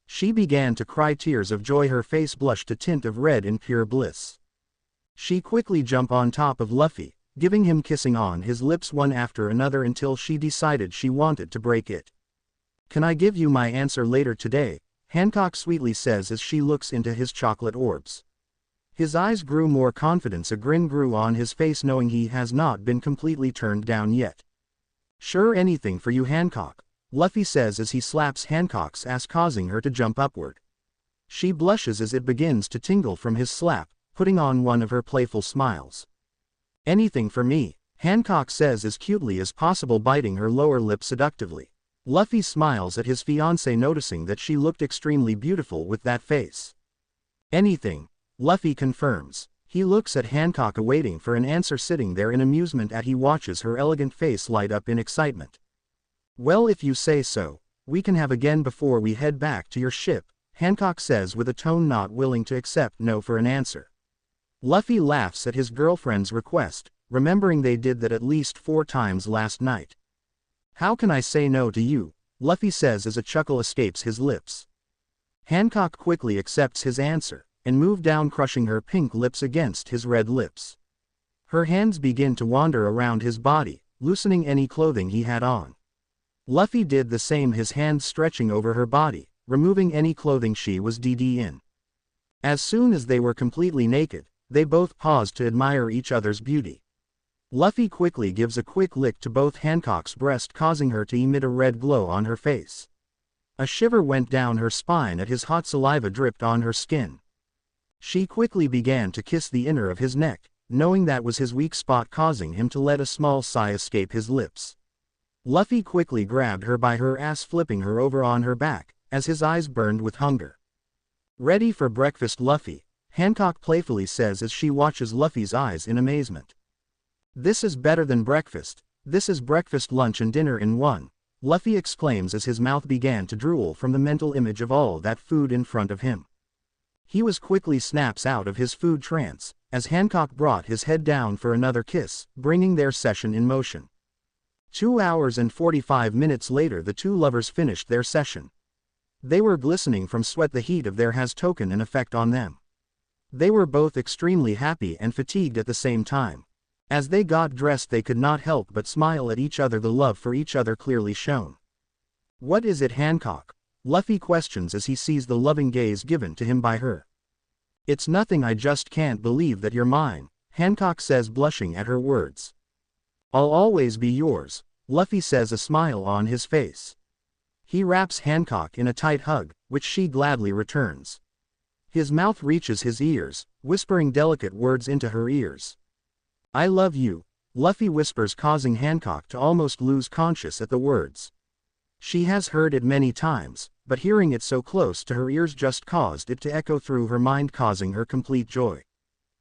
She began to cry, tears of joy, her face blushed a tint of red in pure bliss. She quickly jumped on top of Luffy, giving him kissing on his lips one after another until she decided she wanted to break it. "Can I give you my answer later today?" Hancock sweetly says as she looks into his chocolate orbs. His eyes grew more confidence, a grin grew on his face, knowing he has not been completely turned down yet. "Sure, anything for you, Hancock," Luffy says as he slaps Hancock's ass, causing her to jump upward. She blushes as it begins to tingle from his slap, putting on one of her playful smiles. "Anything for me," Hancock says as cutely as possible, biting her lower lip seductively. Luffy smiles at his fiancée, noticing that she looked extremely beautiful with that face. "Anything," Luffy confirms. He looks at Hancock, awaiting for an answer, sitting there in amusement as he watches her elegant face light up in excitement. "Well, if you say so, we can have again before we head back to your ship," Hancock says with a tone not willing to accept no for an answer. Luffy laughs at his girlfriend's request, remembering they did that at least 4 times last night. "How can I say no to you?" Luffy says as a chuckle escapes his lips. Hancock quickly accepts his answer, and moved down, crushing her pink lips against his red lips. Her hands begin to wander around his body, loosening any clothing he had on. Luffy did the same, his hands stretching over her body, removing any clothing she was in. As soon as they were completely naked, they both paused to admire each other's beauty. Luffy quickly gives a quick lick to both Hancock's breast, causing her to emit a red glow on her face. A shiver went down her spine as his hot saliva dripped on her skin. She quickly began to kiss the inner of his neck, knowing that was his weak spot, causing him to let a small sigh escape his lips. Luffy quickly grabbed her by her ass, flipping her over on her back, as his eyes burned with hunger. "Ready for breakfast, Luffy?" Hancock playfully says as she watches Luffy's eyes in amazement. "This is better than breakfast, this is breakfast, lunch and dinner in one," Luffy exclaims as his mouth began to drool from the mental image of all that food in front of him. He was quickly snaps out of his food trance, as Hancock brought his head down for another kiss, bringing their session in motion. 2 hours and 45 minutes later, the two lovers finished their session. They were glistening from sweat, the heat of their has taken an effect on them. They were both extremely happy and fatigued at the same time. As they got dressed, they could not help but smile at each other, the love for each other clearly shown. "What is it, Hancock?" Luffy questions as he sees the loving gaze given to him by her. "It's nothing, I just can't believe that you're mine," Hancock says, blushing at her words. "I'll always be yours," Luffy says, a smile on his face. He wraps Hancock in a tight hug, which she gladly returns. His mouth reaches his ears, whispering delicate words into her ears. "I love you," Luffy whispers, causing Hancock to almost lose conscience at the words. She has heard it many times, but hearing it so close to her ears just caused it to echo through her mind, causing her complete joy.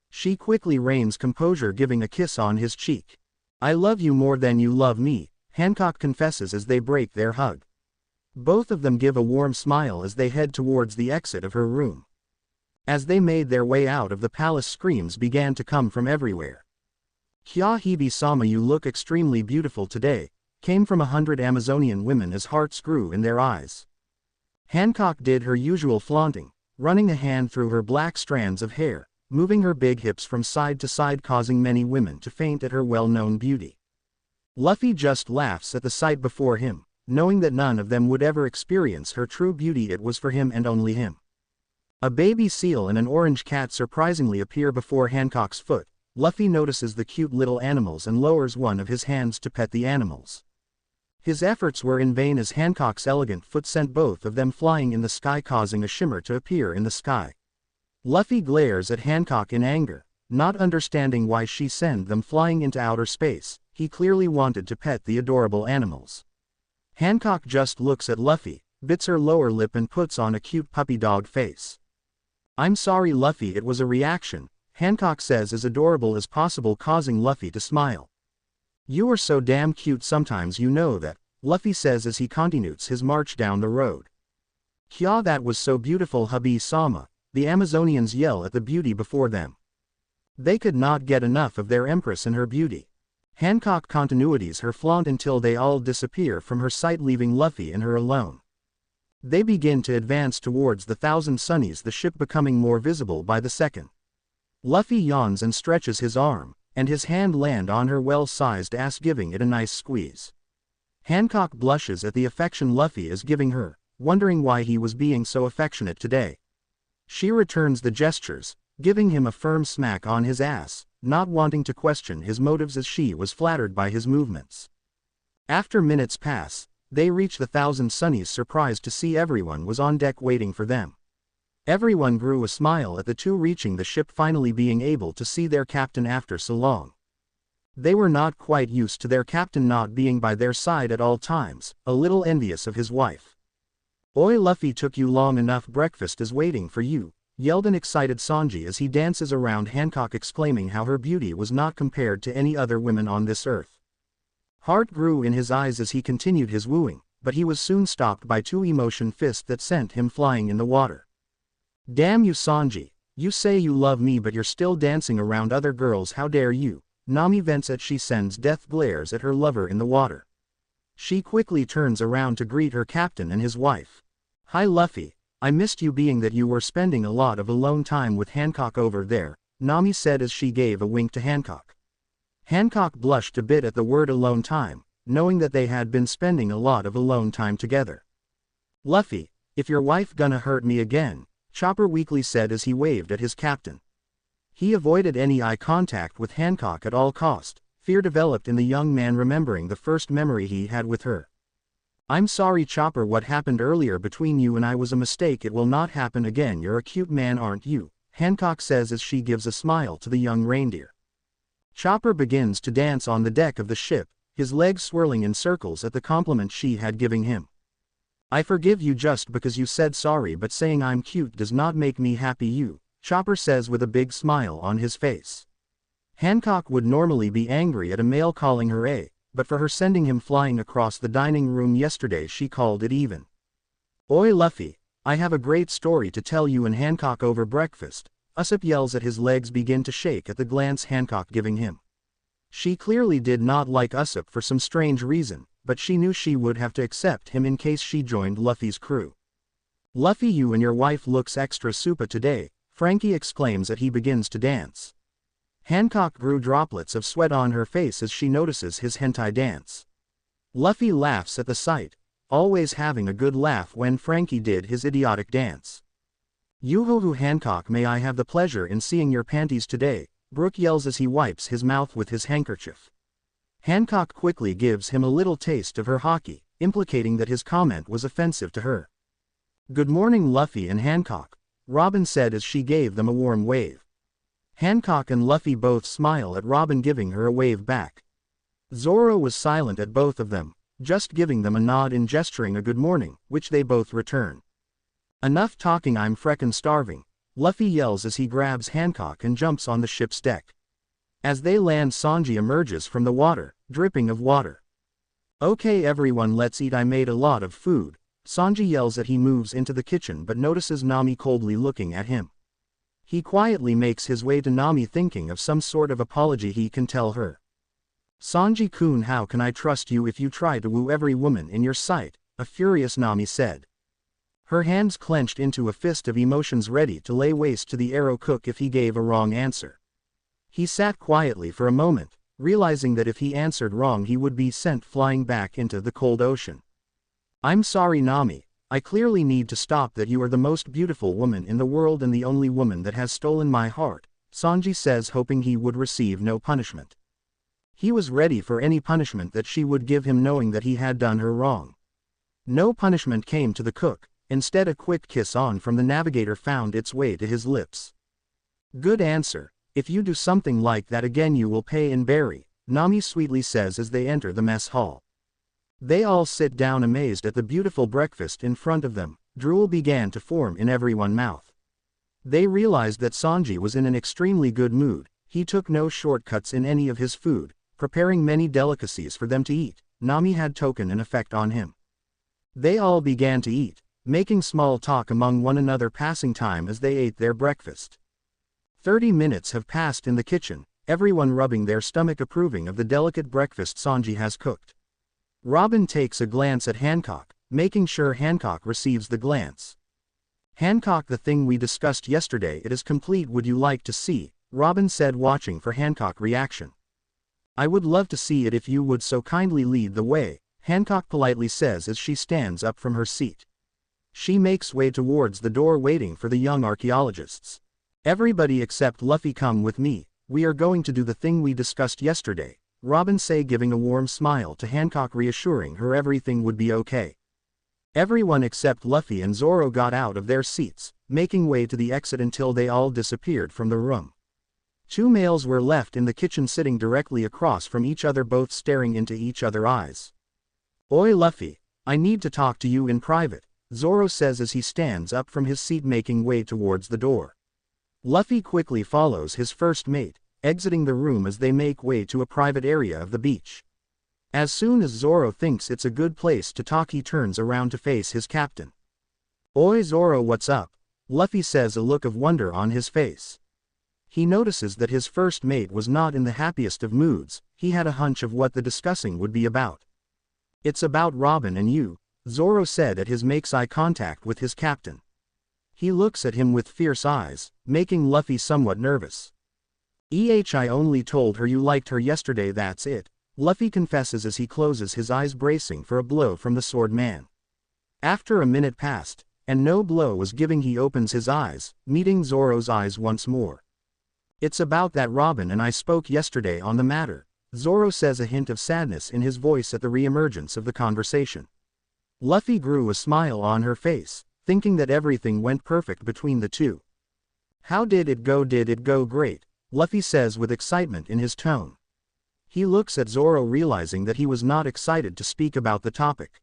She quickly reigns composure, giving a kiss on his cheek. "I love you more than you love me," Hancock confesses as they break their hug. Both of them give a warm smile as they head towards the exit of her room. As they made their way out of the palace, screams began to come from everywhere. "Kyahibi-sama, you look extremely beautiful today," came from 100 Amazonian women as hearts grew in their eyes. Hancock did her usual flaunting, running a hand through her black strands of hair, moving her big hips from side to side, causing many women to faint at her well-known beauty. Luffy just laughs at the sight before him, knowing that none of them would ever experience her true beauty. It was for him and only him. A baby seal and an orange cat surprisingly appear before Hancock's foot. Luffy notices the cute little animals and lowers one of his hands to pet the animals. His efforts were in vain as Hancock's elegant foot sent both of them flying in the sky, causing a shimmer to appear in the sky. Luffy glares at Hancock in anger, not understanding why she sent them flying into outer space. He clearly wanted to pet the adorable animals. Hancock just looks at Luffy, bits her lower lip and puts on a cute puppy dog face. "I'm sorry Luffy, it was a reaction," Hancock says as adorable as possible, causing Luffy to smile. "You are so damn cute sometimes, you know that," Luffy says as he continues his march down the road. "Kya, that was so beautiful, hubby-sama," the Amazonians yell at the beauty before them. They could not get enough of their empress and her beauty. Hancock continues her flaunt until they all disappear from her sight, leaving Luffy and her alone. They begin to advance towards the Thousand Sunnies, the ship becoming more visible by the second. Luffy yawns and stretches his arm, and his hand lands on her well-sized ass, giving it a nice squeeze. Hancock blushes at the affection Luffy is giving her, wondering why he was being so affectionate today. She returns the gestures, giving him a firm smack on his ass, not wanting to question his motives as she was flattered by his movements. After minutes pass, they reach the Thousand Sunnies, surprised to see everyone was on deck waiting for them. Everyone grew a smile at the two reaching the ship, finally being able to see their captain after so long. They were not quite used to their captain not being by their side at all times, a little envious of his wife. "Oi Luffy, took you long enough, breakfast is waiting for you," yelled an excited Sanji as he dances around Hancock, exclaiming how her beauty was not compared to any other women on this earth. Heart grew in his eyes as he continued his wooing, but he was soon stopped by two emotion fists that sent him flying in the water. "Damn you Sanji, you say you love me but you're still dancing around other girls, how dare you," Nami vents as she sends death glares at her lover in the water. She quickly turns around to greet her captain and his wife. "Hi Luffy, I missed you, being that you were spending a lot of alone time with Hancock over there," Nami said as she gave a wink to Hancock. Hancock blushed a bit at the word alone time, knowing that they had been spending a lot of alone time together. "Luffy, if your wife gonna hurt me again," Chopper weakly said as he waved at his captain. He avoided any eye contact with Hancock at all cost. Fear developed in the young man, remembering the first memory he had with her. "I'm sorry Chopper, what happened earlier between you and I was a mistake, it will not happen again, you're a cute man aren't you," Hancock says as she gives a smile to the young reindeer. Chopper begins to dance on the deck of the ship, his legs swirling in circles at the compliment she had given him. "I forgive you just because you said sorry, but saying I'm cute does not make me happy you," Chopper says with a big smile on his face. Hancock would normally be angry at a male calling her a, but for her sending him flying across the dining room yesterday she called it even. "Oi Luffy, I have a great story to tell you," and Hancock over breakfast, Usopp yells at his legs begin to shake at the glance Hancock giving him. She clearly did not like Usopp for some strange reason, but she knew she would have to accept him in case she joined Luffy's crew. "Luffy, you and your wife looks extra super today," Frankie exclaims as he begins to dance. Hancock grew droplets of sweat on her face as she notices his hentai dance. Luffy laughs at the sight, always having a good laugh when Frankie did his idiotic dance. "Yoo-hoo Hancock, may I have the pleasure in seeing your panties today?" Brook yells as he wipes his mouth with his handkerchief. Hancock quickly gives him a little taste of her hockey, implicating that his comment was offensive to her. "Good morning Luffy and Hancock," Robin said as she gave them a warm wave. Hancock and Luffy both smile at Robin giving her a wave back. Zoro was silent at both of them, just giving them a nod and gesturing a good morning, which they both return. Enough talking, I'm freckin' starving, Luffy yells as he grabs Hancock and jumps on the ship's deck. As they land, Sanji emerges from the water, dripping of water. Okay everyone, let's eat, I made a lot of food, Sanji yells as he moves into the kitchen but notices Nami coldly looking at him. He quietly makes his way to Nami, thinking of some sort of apology he can tell her. Sanji-kun, how can I trust you if you try to woo every woman in your sight, a furious Nami said. Her hands clenched into a fist of emotions, ready to lay waste to the arrow cook if he gave a wrong answer. He sat quietly for a moment, realizing that if he answered wrong he would be sent flying back into the cold ocean. I'm sorry Nami, I clearly need to stop that. You are the most beautiful woman in the world and the only woman that has stolen my heart, Sanji says, hoping he would receive no punishment. He was ready for any punishment that she would give him, knowing that he had done her wrong. No punishment came to the cook, instead a quick kiss on from the navigator found its way to his lips. Good answer, if you do something like that again you will pay in berry, Nami sweetly says as they enter the mess hall. They all sit down amazed at the beautiful breakfast in front of them. Drool began to form in everyone's mouth. They realized that Sanji was in an extremely good mood. He took no shortcuts in any of his food, preparing many delicacies for them to eat. Nami had taken an effect on him. They all began to eat, making small talk among one another, passing time as they ate their breakfast. 30 minutes have passed in the kitchen, everyone rubbing their stomach, approving of the delicate breakfast Sanji has cooked. Robin takes a glance at Hancock, making sure Hancock receives the glance. Hancock, the thing we discussed yesterday, it is complete, would you like to see? Robin said, watching for Hancock's reaction. I would love to see it if you would so kindly lead the way, Hancock politely says as she stands up from her seat. She makes way towards the door, waiting for the young archaeologists. Everybody except Luffy, come with me, we are going to do the thing we discussed yesterday, Robin say, giving a warm smile to Hancock, reassuring her everything would be okay. Everyone except Luffy and Zoro got out of their seats, making way to the exit until they all disappeared from the room. Two males were left in the kitchen, sitting directly across from each other, both staring into each other's eyes. Oi Luffy, I need to talk to you in private, Zoro says as he stands up from his seat, making way towards the door. Luffy quickly follows his first mate, exiting the room as they make way to a private area of the beach. As soon as Zoro thinks it's a good place to talk, he turns around to face his captain. Oi Zoro, what's up? Luffy says, a look of wonder on his face. He notices that his first mate was not in the happiest of moods. He had a hunch of what the discussing would be about. It's about Robin and you, Zoro said as he makes eye contact with his captain. He looks at him with fierce eyes, making Luffy somewhat nervous. I only told her you liked her yesterday, that's it, Luffy confesses as he closes his eyes, bracing for a blow from the sword man. After a minute passed, and no blow was given, he opens his eyes, meeting Zoro's eyes once more. It's about that Robin and I spoke yesterday on the matter, Zoro says, a hint of sadness in his voice at the re-emergence of the conversation. Luffy grew a smile on her face, thinking that everything went perfect between the two. How did it go? Did it go great? Luffy says with excitement in his tone. He looks at Zoro, realizing that he was not excited to speak about the topic.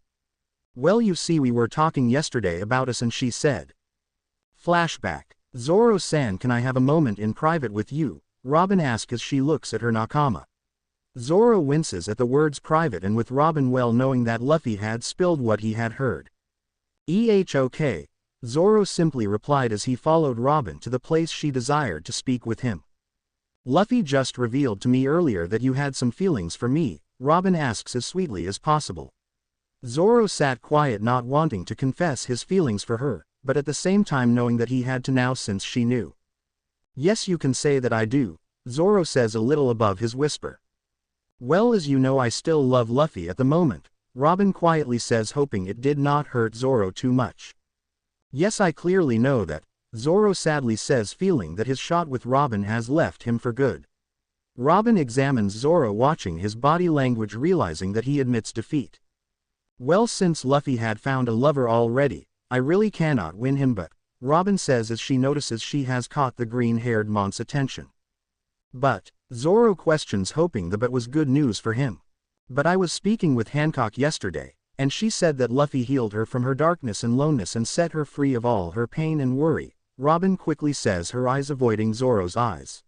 Well, you see, we were talking yesterday about us and she said. Flashback. Zoro-san, can I have a moment in private with you? Robin asks as she looks at her nakama. Zoro winces at the words private, and with Robin well knowing that Luffy had spilled what he had heard. Okay, Zoro simply replied as he followed Robin to the place she desired to speak with him. Luffy just revealed to me earlier that you had some feelings for me, Robin asks as sweetly as possible. Zoro sat quiet, not wanting to confess his feelings for her, but at the same time knowing that he had to now since she knew. Yes, you can say that I do, Zoro says a little above his whisper. Well, as you know, I still love Luffy at the moment, Robin quietly says, hoping it did not hurt Zoro too much. Yes, I clearly know that, Zoro sadly says, feeling that his shot with Robin has left him for good. Robin examines Zoro, watching his body language, realizing that he admits defeat. Well, since Luffy had found a lover already, I really cannot win him, but, Robin says as she notices she has caught the green-haired man's attention. But, Zoro questions, hoping the but was good news for him. But I was speaking with Hancock yesterday, and she said that Luffy healed her from her darkness and loneness and set her free of all her pain and worry, Robin quickly says, her eyes avoiding Zoro's eyes.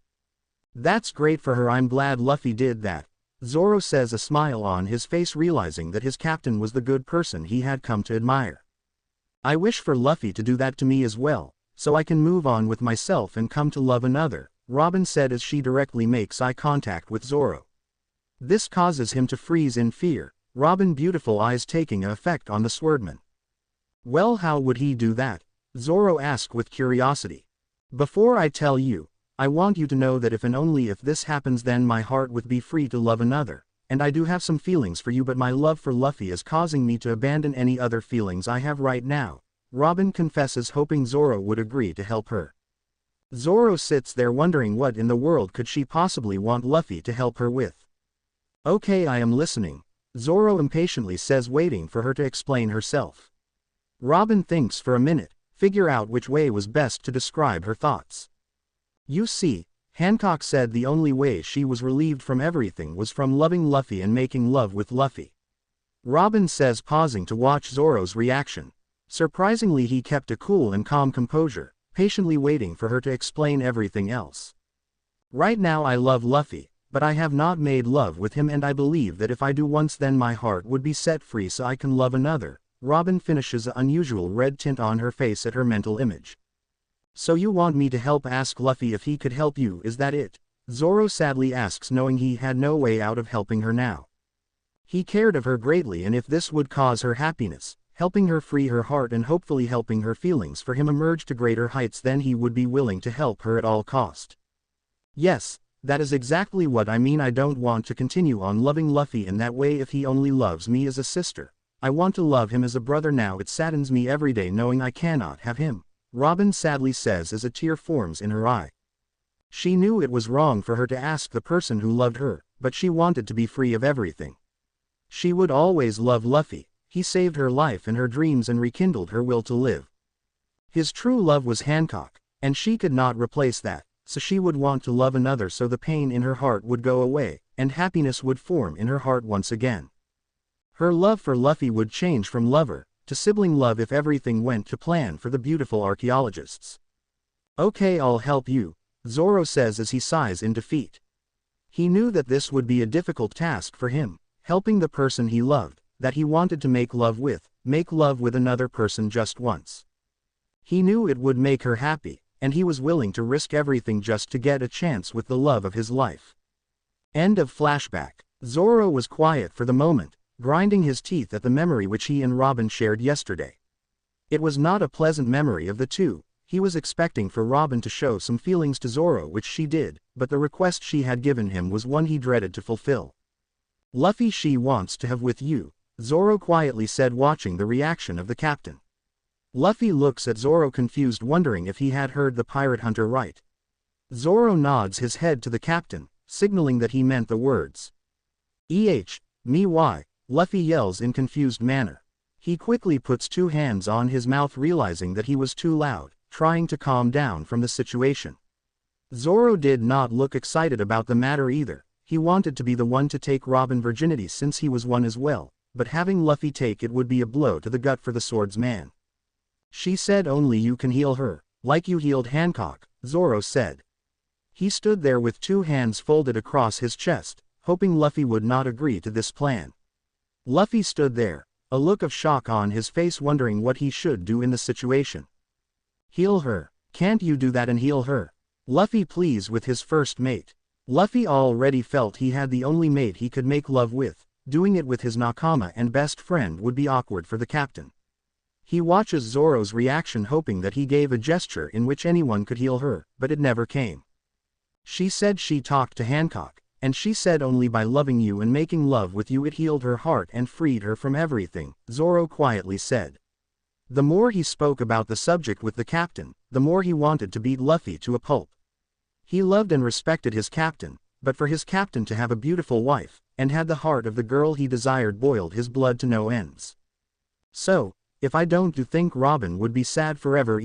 That's great for her, I'm glad Luffy did that, Zoro says, a smile on his face, realizing that his captain was the good person he had come to admire. I wish for Luffy to do that to me as well, so I can move on with myself and come to love another, Robin said as she directly makes eye contact with Zoro. This causes him to freeze in fear, Robin's beautiful eyes taking effect on the swordman. Well, how would he do that? Zoro asked with curiosity. Before I tell you, I want you to know that if and only if this happens, then my heart would be free to love another, and I do have some feelings for you, but my love for Luffy is causing me to abandon any other feelings I have right now, Robin confesses, hoping Zoro would agree to help her. Zoro sits there wondering what in the world could she possibly want Luffy to help her with. Okay, I am listening, Zoro impatiently says, waiting for her to explain herself. Robin thinks for a minute, figure out which way was best to describe her thoughts. You see, Hancock said the only way she was relieved from everything was from loving Luffy and making love with Luffy. Robin says, pausing to watch Zoro's reaction. Surprisingly, he kept a cool and calm composure, patiently waiting for her to explain everything else. Right now I love Luffy, but I have not made love with him, and I believe that if I do once, then my heart would be set free so I can love another, Robin finishes, an unusual red tint on her face at her mental image. So you want me to help ask Luffy if he could help you, is that it? Zoro sadly asks, knowing he had no way out of helping her now. He cared of her greatly, and if this would cause her happiness, helping her free her heart and hopefully helping her feelings for him emerge to greater heights, then he would be willing to help her at all cost. Yes, that is exactly what I mean. I don't want to continue on loving Luffy in that way if he only loves me as a sister. I want to love him as a brother now. It saddens me every day knowing I cannot have him, Robin sadly says as a tear forms in her eye. She knew it was wrong for her to ask the person who loved her, but she wanted to be free of everything. She would always love Luffy. He saved her life and her dreams and rekindled her will to live. His true love was Hancock, and she could not replace that, so she would want to love another so the pain in her heart would go away, and happiness would form in her heart once again. Her love for Luffy would change from lover to sibling love if everything went to plan for the beautiful archaeologists. Okay, I'll help you, Zoro says as he sighs in defeat. He knew that this would be a difficult task for him, helping the person he loved, that he wanted to make love with another person just once. He knew it would make her happy, and he was willing to risk everything just to get a chance with the love of his life. End of flashback. Zoro was quiet for the moment, grinding his teeth at the memory which he and Robin shared yesterday. It was not a pleasant memory of the two. He was expecting for Robin to show some feelings to Zoro, which she did, but the request she had given him was one he dreaded to fulfill. Luffy she wants to have with you, Zoro quietly said, watching the reaction of the captain. Luffy looks at Zoro confused, wondering if he had heard the pirate hunter right. Zoro nods his head to the captain, signaling that he meant the words. Me why? Luffy yells in confused manner. He quickly puts two hands on his mouth, realizing that he was too loud, trying to calm down from the situation. Zoro did not look excited about the matter either. He wanted to be the one to take Robin's virginity since he was one as well, but having Luffy take it would be a blow to the gut for the swordsman. She said only you can heal her, like you healed Hancock, Zoro said. He stood there with two hands folded across his chest, hoping Luffy would not agree to this plan. Luffy stood there, a look of shock on his face, wondering what he should do in the situation. Heal her. Can't you do that and heal her? Luffy pleads with his first mate. Luffy already felt he had the only mate he could make love with. Doing it with his nakama and best friend would be awkward for the captain. He watches Zoro's reaction, hoping that he gave a gesture in which anyone could heal her, but it never came. She said she talked to Hancock, and she said only by loving you and making love with you it healed her heart and freed her from everything, Zoro quietly said. The more he spoke about the subject with the captain, the more he wanted to beat Luffy to a pulp. He loved and respected his captain, but for his captain to have a beautiful wife, and had the heart of the girl he desired, boiled his blood to no ends. So, if I don't do think Robin would be sad forever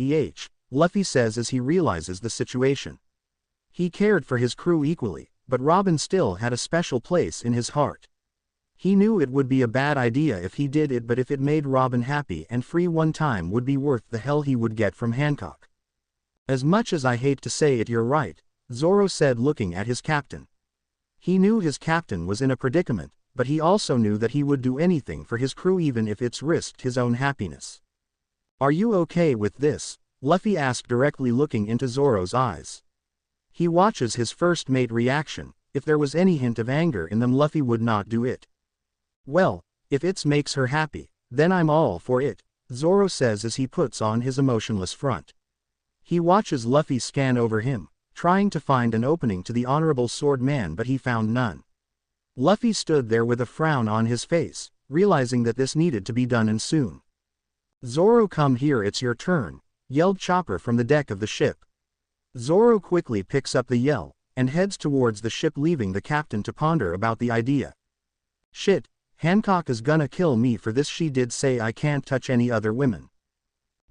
Luffy says as he realizes the situation. He cared for his crew equally, but Robin still had a special place in his heart. He knew it would be a bad idea if he did it, but if it made Robin happy and free one time would be worth the hell he would get from Hancock. As much as I hate to say it, you're right, Zoro said, looking at his captain. He knew his captain was in a predicament, but he also knew that he would do anything for his crew even if it's risked his own happiness. Are you okay with this? Luffy asked, directly looking into Zoro's eyes. He watches his first mate reaction. If there was any hint of anger in them, Luffy would not do it. Well, if it makes her happy, then I'm all for it, Zoro says as he puts on his emotionless front. He watches Luffy scan over him, trying to find an opening to the honorable sword man, but he found none. Luffy stood there with a frown on his face, realizing that this needed to be done and soon. Zoro, come here, it's your turn, yelled Chopper from the deck of the ship. Zoro quickly picks up the yell, and heads towards the ship, leaving the captain to ponder about the idea. Shit, Hancock is gonna kill me for this. She did say I can't touch any other women.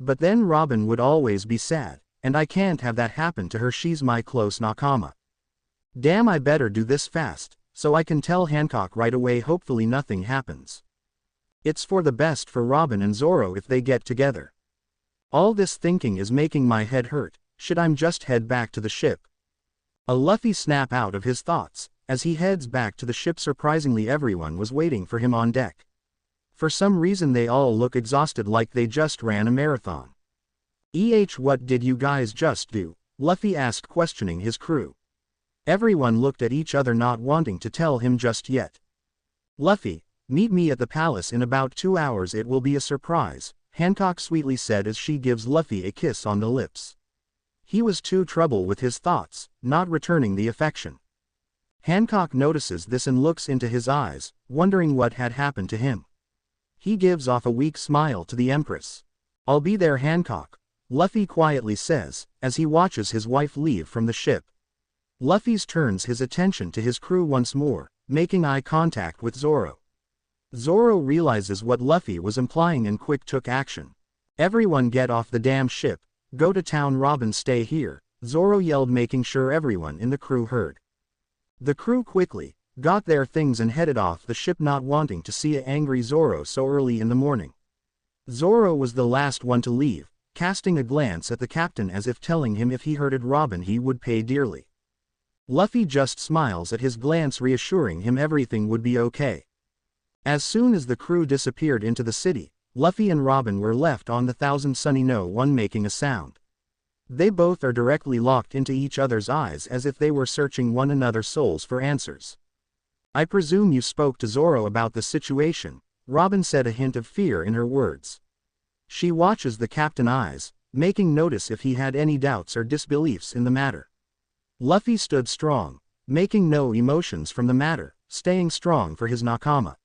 But then Robin would always be sad, and I can't have that happen to her. She's my close nakama. Damn, I better do this fast, so I can tell Hancock right away. Hopefully nothing happens. It's for the best for Robin and Zoro if they get together. All this thinking is making my head hurt. Should I just head back to the ship? A Luffy snap out of his thoughts. As he heads back to the ship, surprisingly everyone was waiting for him on deck. For some reason they all look exhausted, like they just ran a marathon. What did you guys just do? Luffy asked, questioning his crew. Everyone looked at each other, not wanting to tell him just yet. Luffy, meet me at the palace in about 2 hours. It will be a surprise, Hancock sweetly said as she gives Luffy a kiss on the lips. He was too troubled with his thoughts, not returning the affection. Hancock notices this and looks into his eyes, wondering what had happened to him. He gives off a weak smile to the Empress. I'll be there, Hancock, Luffy quietly says, as he watches his wife leave from the ship. Luffy turns his attention to his crew once more, making eye contact with Zoro. Zoro realizes what Luffy was implying and quick took action. Everyone get off the damn ship, go to town. Robin, stay here, Zoro yelled, making sure everyone in the crew heard. The crew quickly got their things and headed off the ship, not wanting to see an angry Zoro so early in the morning. Zoro was the last one to leave, casting a glance at the captain as if telling him if he hurted Robin he would pay dearly. Luffy just smiles at his glance, reassuring him everything would be okay. As soon as the crew disappeared into the city, Luffy and Robin were left on the Thousand Sunny, no one making a sound. They both are directly locked into each other's eyes as if they were searching one another's souls for answers. I presume you spoke to Zoro about the situation, Robin said, a hint of fear in her words. She watches the captain's eyes, making notice if he had any doubts or disbeliefs in the matter. Luffy stood strong, making no emotions from the matter, staying strong for his nakama.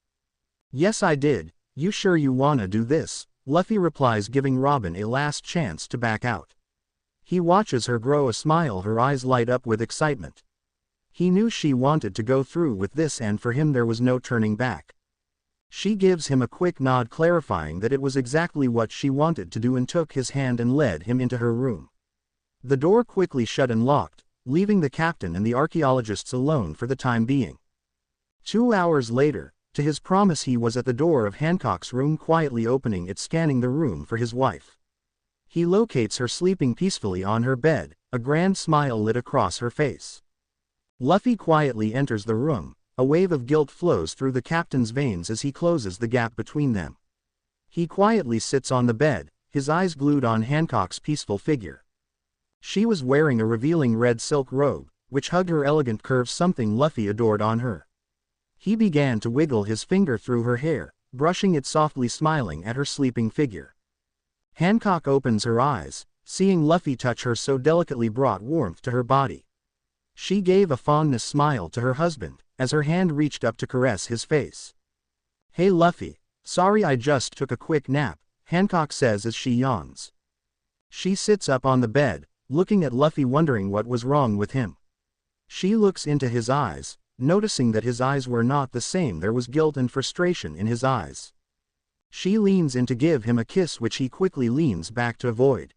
Yes, I did. You sure you wanna do this? Luffy replies, giving Robin a last chance to back out. He watches her grow a smile, her eyes light up with excitement. He knew she wanted to go through with this, and for him there was no turning back. She gives him a quick nod, clarifying that it was exactly what she wanted to do, and took his hand and led him into her room. The door quickly shut and locked, leaving the captain and the archaeologists alone for the time being. 2 hours later, to his promise, he was at the door of Hancock's room, quietly opening it, scanning the room for his wife. He locates her sleeping peacefully on her bed, a grand smile lit across her face. Luffy quietly enters the room, a wave of guilt flows through the captain's veins as he closes the gap between them. He quietly sits on the bed, his eyes glued on Hancock's peaceful figure. She was wearing a revealing red silk robe, which hugged her elegant curves, something Luffy adored on her. He began to wiggle his finger through her hair, brushing it softly, smiling at her sleeping figure. Hancock opens her eyes, seeing Luffy touch her so delicately brought warmth to her body. She gave a fondness smile to her husband, as her hand reached up to caress his face. Hey Luffy, sorry I just took a quick nap, Hancock says as she yawns. She sits up on the bed, looking at Luffy, wondering what was wrong with him. She looks into his eyes, noticing that his eyes were not the same. There was guilt and frustration in his eyes. She leans in to give him a kiss, which he quickly leans back to avoid.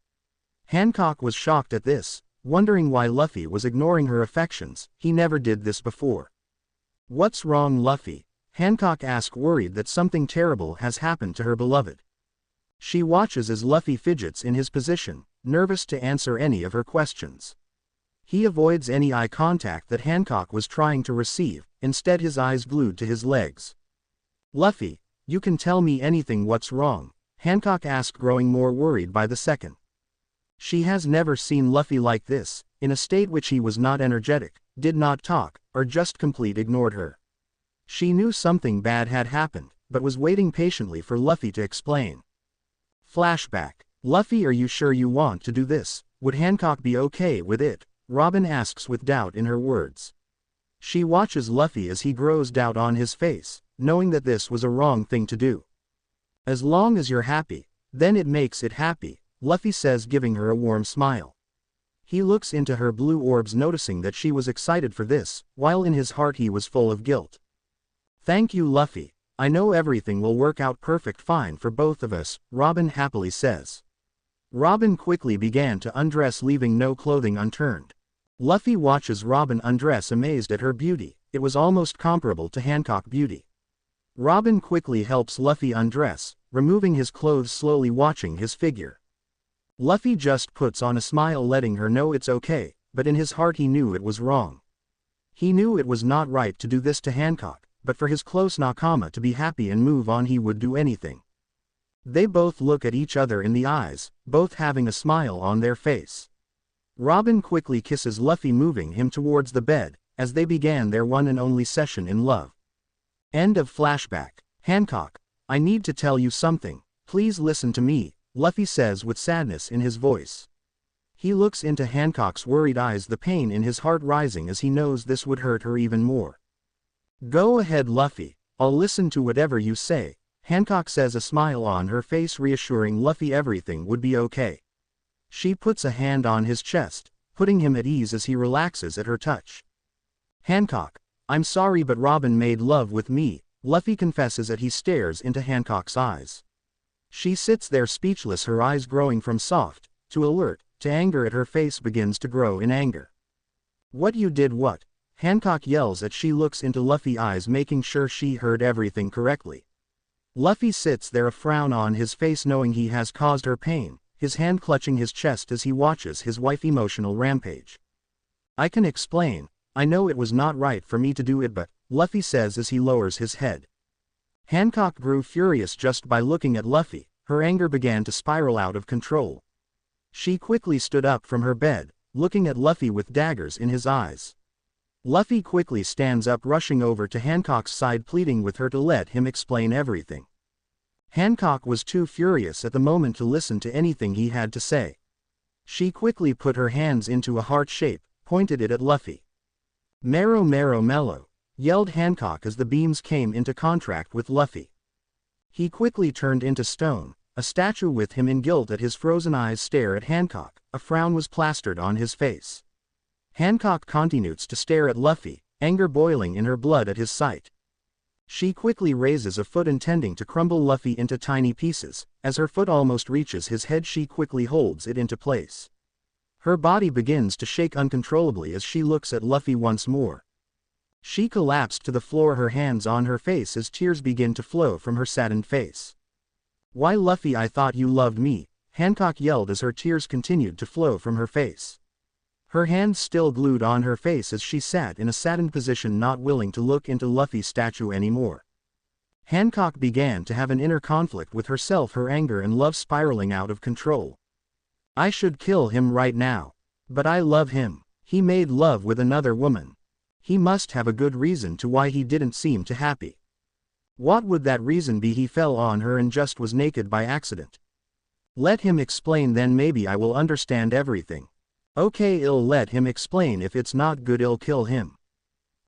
Hancock was shocked at this, wondering why Luffy was ignoring her affections. He never did this before. "What's wrong, Luffy?" Hancock asks, worried that something terrible has happened to her beloved. She watches as Luffy fidgets in his position, nervous to answer any of her questions. He avoids any eye contact that Hancock was trying to receive, instead his eyes glued to his legs. "Luffy, you can tell me anything, what's wrong?" Hancock asked, growing more worried by the second. She has never seen Luffy like this, in a state which he was not energetic, did not talk, or just complete ignored her. She knew something bad had happened, but was waiting patiently for Luffy to explain. Flashback. "Luffy, are you sure you want to do this? Would Hancock be okay with it?" Robin asks with doubt in her words. She watches Luffy as he grows doubt on his face, knowing that this was a wrong thing to do. "As long as you're happy, then it makes it happy," Luffy says, giving her a warm smile. He looks into her blue orbs, noticing that she was excited for this, while in his heart he was full of guilt. "Thank you, Luffy. I know everything will work out perfect fine for both of us," Robin happily says. Robin quickly began to undress, leaving no clothing unturned. Luffy watches Robin undress, amazed at her beauty. It was almost comparable to Hancock beauty. Robin quickly helps Luffy undress, removing his clothes slowly, watching his figure. Luffy just puts on a smile, letting her know it's okay, but in his heart he knew it was wrong. He knew it was not right to do this to Hancock, but for his close nakama to be happy and move on, he would do anything. They both look at each other in the eyes, both having a smile on their face. Robin quickly kisses Luffy, moving him towards the bed, as they began their one and only session in love. End of flashback. "Hancock, I need to tell you something. Please listen to me," Luffy says with sadness in his voice. He looks into Hancock's worried eyes, the pain in his heart rising as he knows this would hurt her even more. "Go ahead, Luffy. I'll listen to whatever you say," Hancock says, a smile on her face, reassuring Luffy everything would be okay. She puts a hand on his chest, putting him at ease as he relaxes at her touch. "Hancock, I'm sorry, but Robin made love with me," Luffy confesses as he stares into Hancock's eyes. She sits there speechless, her eyes growing from soft to alert to anger, at her face begins to grow in anger. "What, you did what?" Hancock yells as she looks into Luffy's eyes, making sure she heard everything correctly. Luffy sits there, a frown on his face, knowing he has caused her pain, his hand clutching his chest as he watches his wife emotional rampage. "I can explain. I know it was not right for me to do it, but," Luffy says as he lowers his head. Hancock grew furious just by looking at Luffy. Her anger began to spiral out of control. She quickly stood up from her bed, looking at Luffy with daggers in his eyes. Luffy quickly stands up, rushing over to Hancock's side, pleading with her to let him explain everything. Hancock was too furious at the moment to listen to anything he had to say. She quickly put her hands into a heart shape, pointed it at Luffy. "Mero Mero Mellow," yelled Hancock as the beams came into contact with Luffy. He quickly turned into stone, a statue, with him in guilt at his frozen eyes stare at Hancock. A frown was plastered on his face. Hancock continues to stare at Luffy, anger boiling in her blood at his sight. She quickly raises a foot, intending to crumble Luffy into tiny pieces. As her foot almost reaches his head, she quickly holds it into place. Her body begins to shake uncontrollably as she looks at Luffy once more. She collapsed to the floor, her hands on her face as tears begin to flow from her saddened face. "Why, Luffy, I thought you loved me," Hancock yelled as her tears continued to flow from her face. Her hands still glued on her face as she sat in a saddened position, not willing to look into Luffy's statue anymore. Hancock began to have an inner conflict with herself, her anger and love spiraling out of control. "I should kill him right now. But I love him. He made love with another woman. He must have a good reason to why he didn't seem too happy. What would that reason be? He fell on her and just was naked by accident. Let him explain, then maybe I will understand everything. Okay, I'll let him explain. If it's not good, I'll kill him."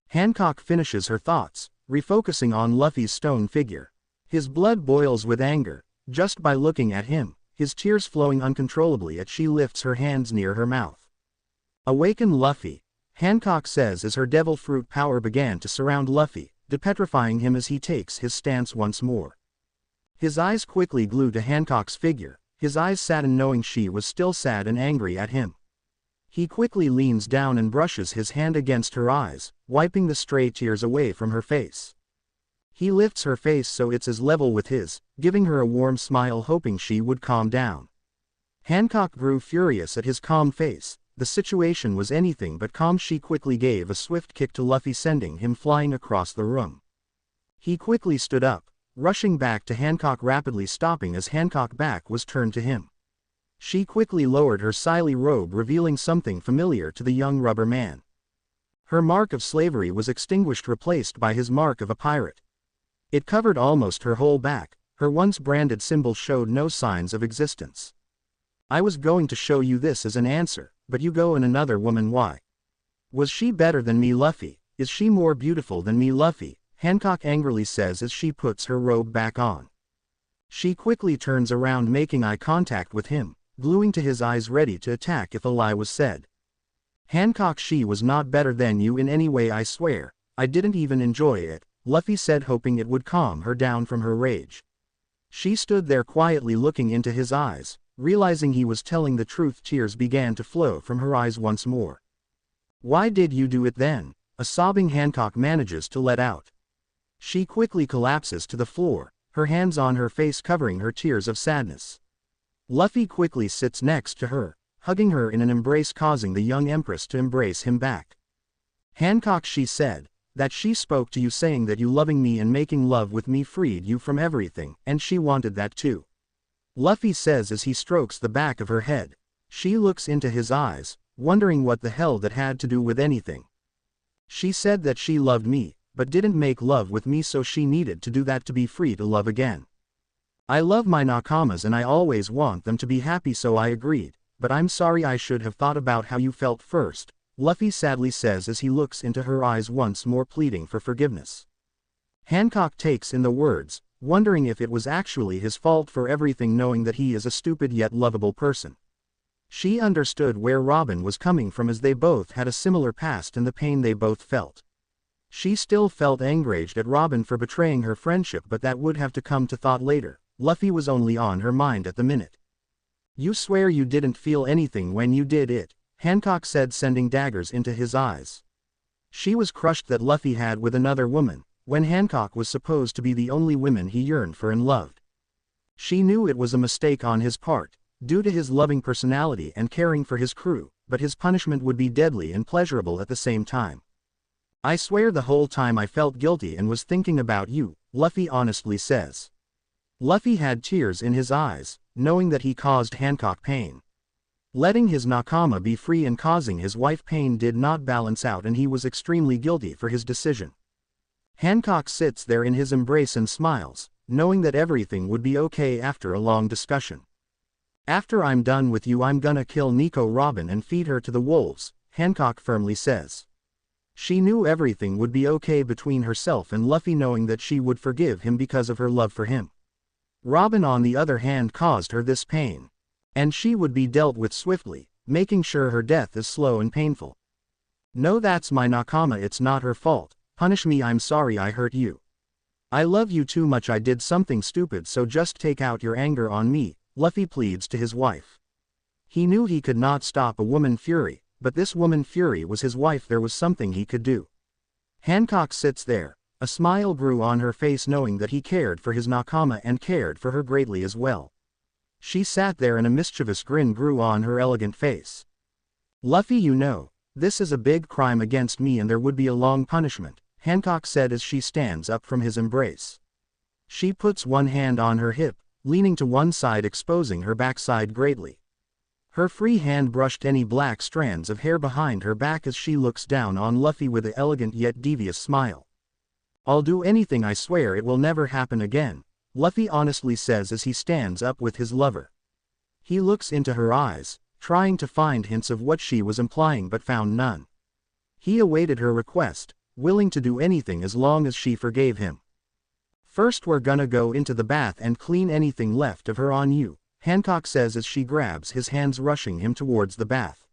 Hancock finishes her thoughts, refocusing on Luffy's stone figure. His blood boils with anger, just by looking at him, his tears flowing uncontrollably as she lifts her hands near her mouth. "Awaken, Luffy," Hancock says as her devil fruit power began to surround Luffy, depetrifying him as he takes his stance once more. His eyes quickly glued to Hancock's figure, his eyes saddened knowing she was still sad and angry at him. He quickly leans down and brushes his hand against her eyes, wiping the stray tears away from her face. He lifts her face so it's as level with his, giving her a warm smile hoping she would calm down. Hancock grew furious at his calm face. The situation was anything but calm. She quickly gave a swift kick to Luffy, sending him flying across the room. He quickly stood up, rushing back to Hancock, rapidly stopping as Hancock's back was turned to him. She quickly lowered her silly robe, revealing something familiar to the young rubber man. Her mark of slavery was extinguished, replaced by his mark of a pirate. It covered almost her whole back. Her once branded symbol showed no signs of existence. I was going to show you this as an answer, but you go and another woman. Why? Was she better than me, Luffy? Is she more beautiful than me, Luffy? Hancock angrily says as she puts her robe back on. She quickly turns around, making eye contact with him, gluing to his eyes, ready to attack if a lie was said. Hancock, she was not better than you in any way, I swear. I didn't even enjoy it, Luffy said, hoping it would calm her down from her rage. She stood there quietly looking into his eyes. Realizing he was telling the truth, tears began to flow from her eyes once more. Why did you do it then? A sobbing Hancock manages to let out. She quickly collapses to the floor, her hands on her face covering her tears of sadness. Luffy quickly sits next to her, hugging her in an embrace, causing the young empress to embrace him back. Hancock, she said, that she spoke to you saying that you loving me and making love with me freed you from everything, and she wanted that too. Luffy says as he strokes the back of her head. She looks into his eyes, wondering what the hell that had to do with anything. She said that she loved me, but didn't make love with me, so she needed to do that to be free to love again. I love my nakamas and I always want them to be happy, so I agreed, but I'm sorry, I should have thought about how you felt first, Luffy sadly says as he looks into her eyes once more, pleading for forgiveness. Hancock takes in the words, wondering if it was actually his fault for everything, knowing that he is a stupid yet lovable person. She understood where Robin was coming from, as they both had a similar past and the pain they both felt. She still felt enraged at Robin for betraying her friendship, but that would have to come to thought later. Luffy was only on her mind at the minute. You swear you didn't feel anything when you did it, Hancock said, sending daggers into his eyes. She was crushed that Luffy had with another woman, when Hancock was supposed to be the only woman he yearned for and loved. She knew it was a mistake on his part, due to his loving personality and caring for his crew, but his punishment would be deadly and pleasurable at the same time. I swear the whole time I felt guilty and was thinking about you, Luffy honestly says. Luffy had tears in his eyes, knowing that he caused Hancock pain. Letting his nakama be free and causing his wife pain did not balance out, and he was extremely guilty for his decision. Hancock sits there in his embrace and smiles, knowing that everything would be okay after a long discussion. After I'm done with you, I'm gonna kill Nico Robin and feed her to the wolves, Hancock firmly says. She knew everything would be okay between herself and Luffy, knowing that she would forgive him because of her love for him. Robin, on the other hand, caused her this pain, and she would be dealt with swiftly, making sure her death is slow and painful. No, that's my nakama, it's not her fault. Punish me, I'm sorry I hurt you. I love you too much, I did something stupid, so just take out your anger on me, Luffy pleads to his wife. He knew he could not stop a woman fury, but this woman fury was his wife. There was something he could do. Hancock sits there. A smile grew on her face, knowing that he cared for his nakama and cared for her greatly as well. She sat there and a mischievous grin grew on her elegant face. Luffy, you know, this is a big crime against me and there would be a long punishment, Hancock said as she stands up from his embrace. She puts one hand on her hip, leaning to one side, exposing her backside greatly. Her free hand brushed any black strands of hair behind her back as she looks down on Luffy with an elegant yet devious smile. I'll do anything, I swear it will never happen again, Luffy honestly says as he stands up with his lover. He looks into her eyes, trying to find hints of what she was implying but found none. He awaited her request, willing to do anything as long as she forgave him. First we're gonna go into the bath and clean anything left of her on you, Hancock says as she grabs his hands, rushing him towards the bath.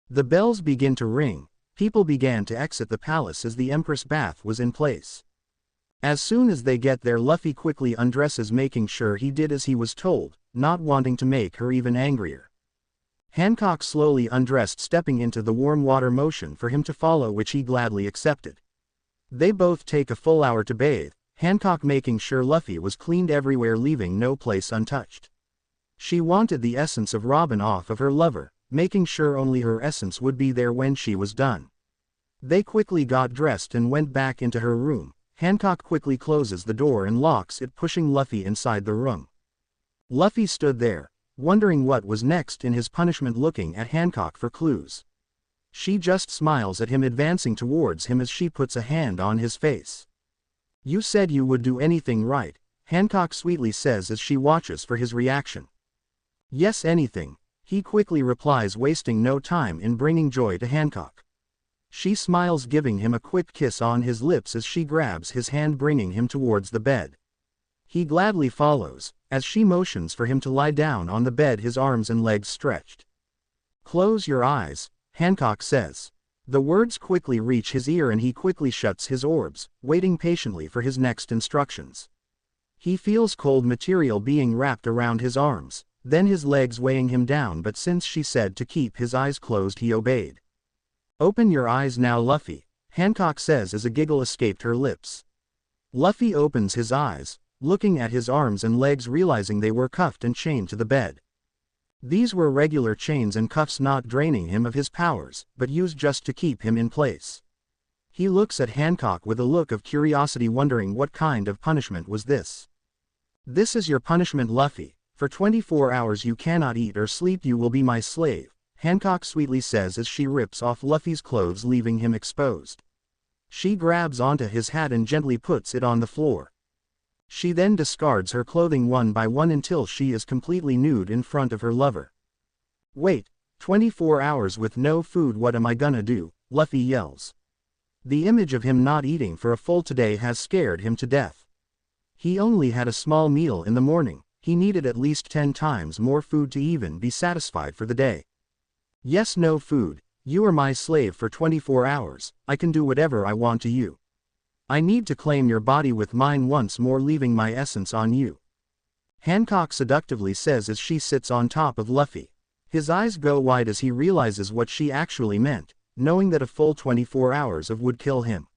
The bells begin to ring, people began to exit the palace as the Empress bath was in place. As soon as they get there, Luffy quickly undresses, making sure he did as he was told, not wanting to make her even angrier. Hancock slowly undressed, stepping into the warm water motion for him to follow, which he gladly accepted. They both take a full hour to bathe, Hancock making sure Luffy was cleaned everywhere, leaving no place untouched. She wanted the essence of Robin off of her lover, making sure only her essence would be there when she was done. They quickly got dressed and went back into her room. Hancock quickly closes the door and locks it, pushing Luffy inside the room. Luffy stood there, wondering what was next in his punishment, looking at Hancock for clues. She just smiles at him, advancing towards him as she puts a hand on his face. "You said you would do anything, right?" Hancock sweetly says as she watches for his reaction. "Yes, anything," he quickly replies, wasting no time in bringing joy to Hancock. She smiles, giving him a quick kiss on his lips as she grabs his hand, bringing him towards the bed. He gladly follows, as she motions for him to lie down on the bed, his arms and legs stretched. "Close your eyes," Hancock says. The words quickly reach his ear and he quickly shuts his orbs, waiting patiently for his next instructions. He feels cold material being wrapped around his arms, then his legs weighing him down, but since she said to keep his eyes closed, he obeyed. "Open your eyes now, Luffy," Hancock says as a giggle escaped her lips. Luffy opens his eyes, looking at his arms and legs, realizing they were cuffed and chained to the bed. These were regular chains and cuffs, not draining him of his powers, but used just to keep him in place. He looks at Hancock with a look of curiosity, wondering what kind of punishment was this. "This is your punishment, Luffy. For 24 hours you cannot eat or sleep. You will be my slave," Hancock sweetly says as she rips off Luffy's clothes, leaving him exposed. She grabs onto his hat and gently puts it on the floor. She then discards her clothing one by one until she is completely nude in front of her lover. "Wait, 24 hours with no food, what am I gonna do?" Luffy yells. The image of him not eating for a full day has scared him to death. He only had a small meal in the morning. He needed at least 10 times more food to even be satisfied for the day. "Yes, no food. You are my slave for 24 hours. I can do whatever I want to you. I need to claim your body with mine once more, leaving my essence on you," Hancock seductively says as she sits on top of Luffy. His eyes go wide as he realizes what she actually meant, knowing that a full 24 hours of would kill him.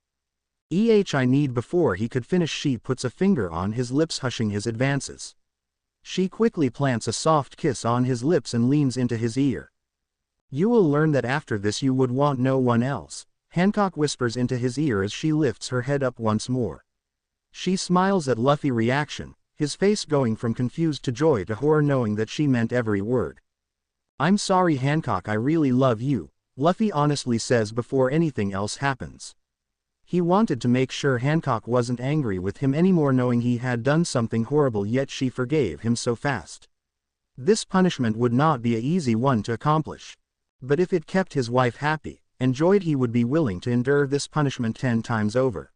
I need. Before he could finish, she puts a finger on his lips, hushing his advances. She quickly plants a soft kiss on his lips and leans into his ear. "You will learn that after this you would want no one else," Hancock whispers into his ear as she lifts her head up once more. She smiles at Luffy's reaction, his face going from confused to joy to horror, knowing that she meant every word. "I'm sorry, Hancock, I really love you," Luffy honestly says before anything else happens. He wanted to make sure Hancock wasn't angry with him anymore, knowing he had done something horrible, yet she forgave him so fast. This punishment would not be an easy one to accomplish. But if it kept his wife happy, enjoyed, he would be willing to endure this punishment 10 times over.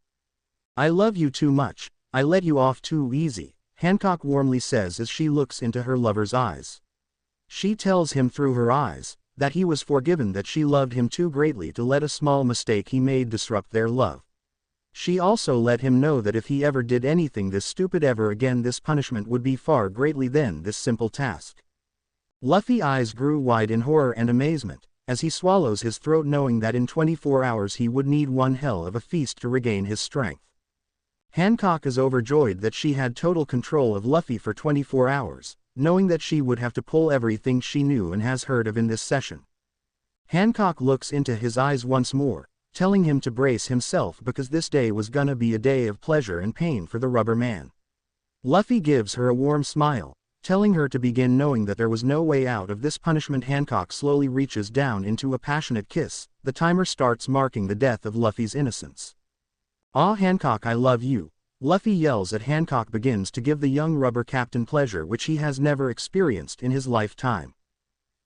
"I love you too much. I let you off too easy," Hancock warmly says as she looks into her lover's eyes. She tells him through her eyes that he was forgiven, that she loved him too greatly to let a small mistake he made disrupt their love. She also let him know that if he ever did anything this stupid ever again, this punishment would be far greatly than this simple task. Luffy's eyes grew wide in horror and amazement as he swallows his throat, knowing that in 24 hours he would need one hell of a feast to regain his strength. Hancock is overjoyed that she had total control of Luffy for 24 hours, knowing that she would have to pull everything she knew and has heard of in this session. Hancock looks into his eyes once more, telling him to brace himself because this day was gonna be a day of pleasure and pain for the rubber man. Luffy gives her a warm smile, telling her to begin, knowing that there was no way out of this punishment. Hancock slowly reaches down into a passionate kiss. The timer starts, marking the death of Luffy's innocence. "Ah, Hancock, I love you," Luffy yells at Hancock, begins to give the young rubber captain pleasure which he has never experienced in his lifetime.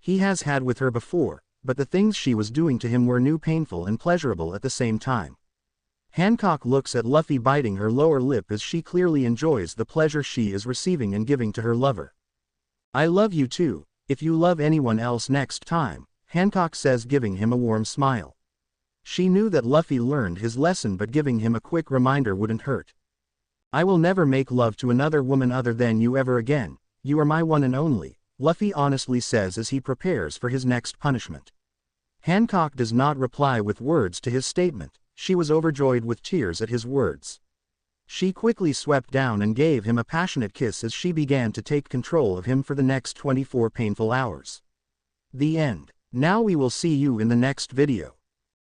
He has had with her before, but the things she was doing to him were new, painful and pleasurable at the same time. Hancock looks at Luffy, biting her lower lip as she clearly enjoys the pleasure she is receiving and giving to her lover. "I love you too, if you love anyone else next time," Hancock says, giving him a warm smile. She knew that Luffy learned his lesson, but giving him a quick reminder wouldn't hurt. "I will never make love to another woman other than you ever again. You are my one and only," Luffy honestly says as he prepares for his next punishment. Hancock does not reply with words to his statement. She was overjoyed with tears at his words. She quickly swept down and gave him a passionate kiss as she began to take control of him for the next 24 painful hours. The end. Now we will see you in the next video.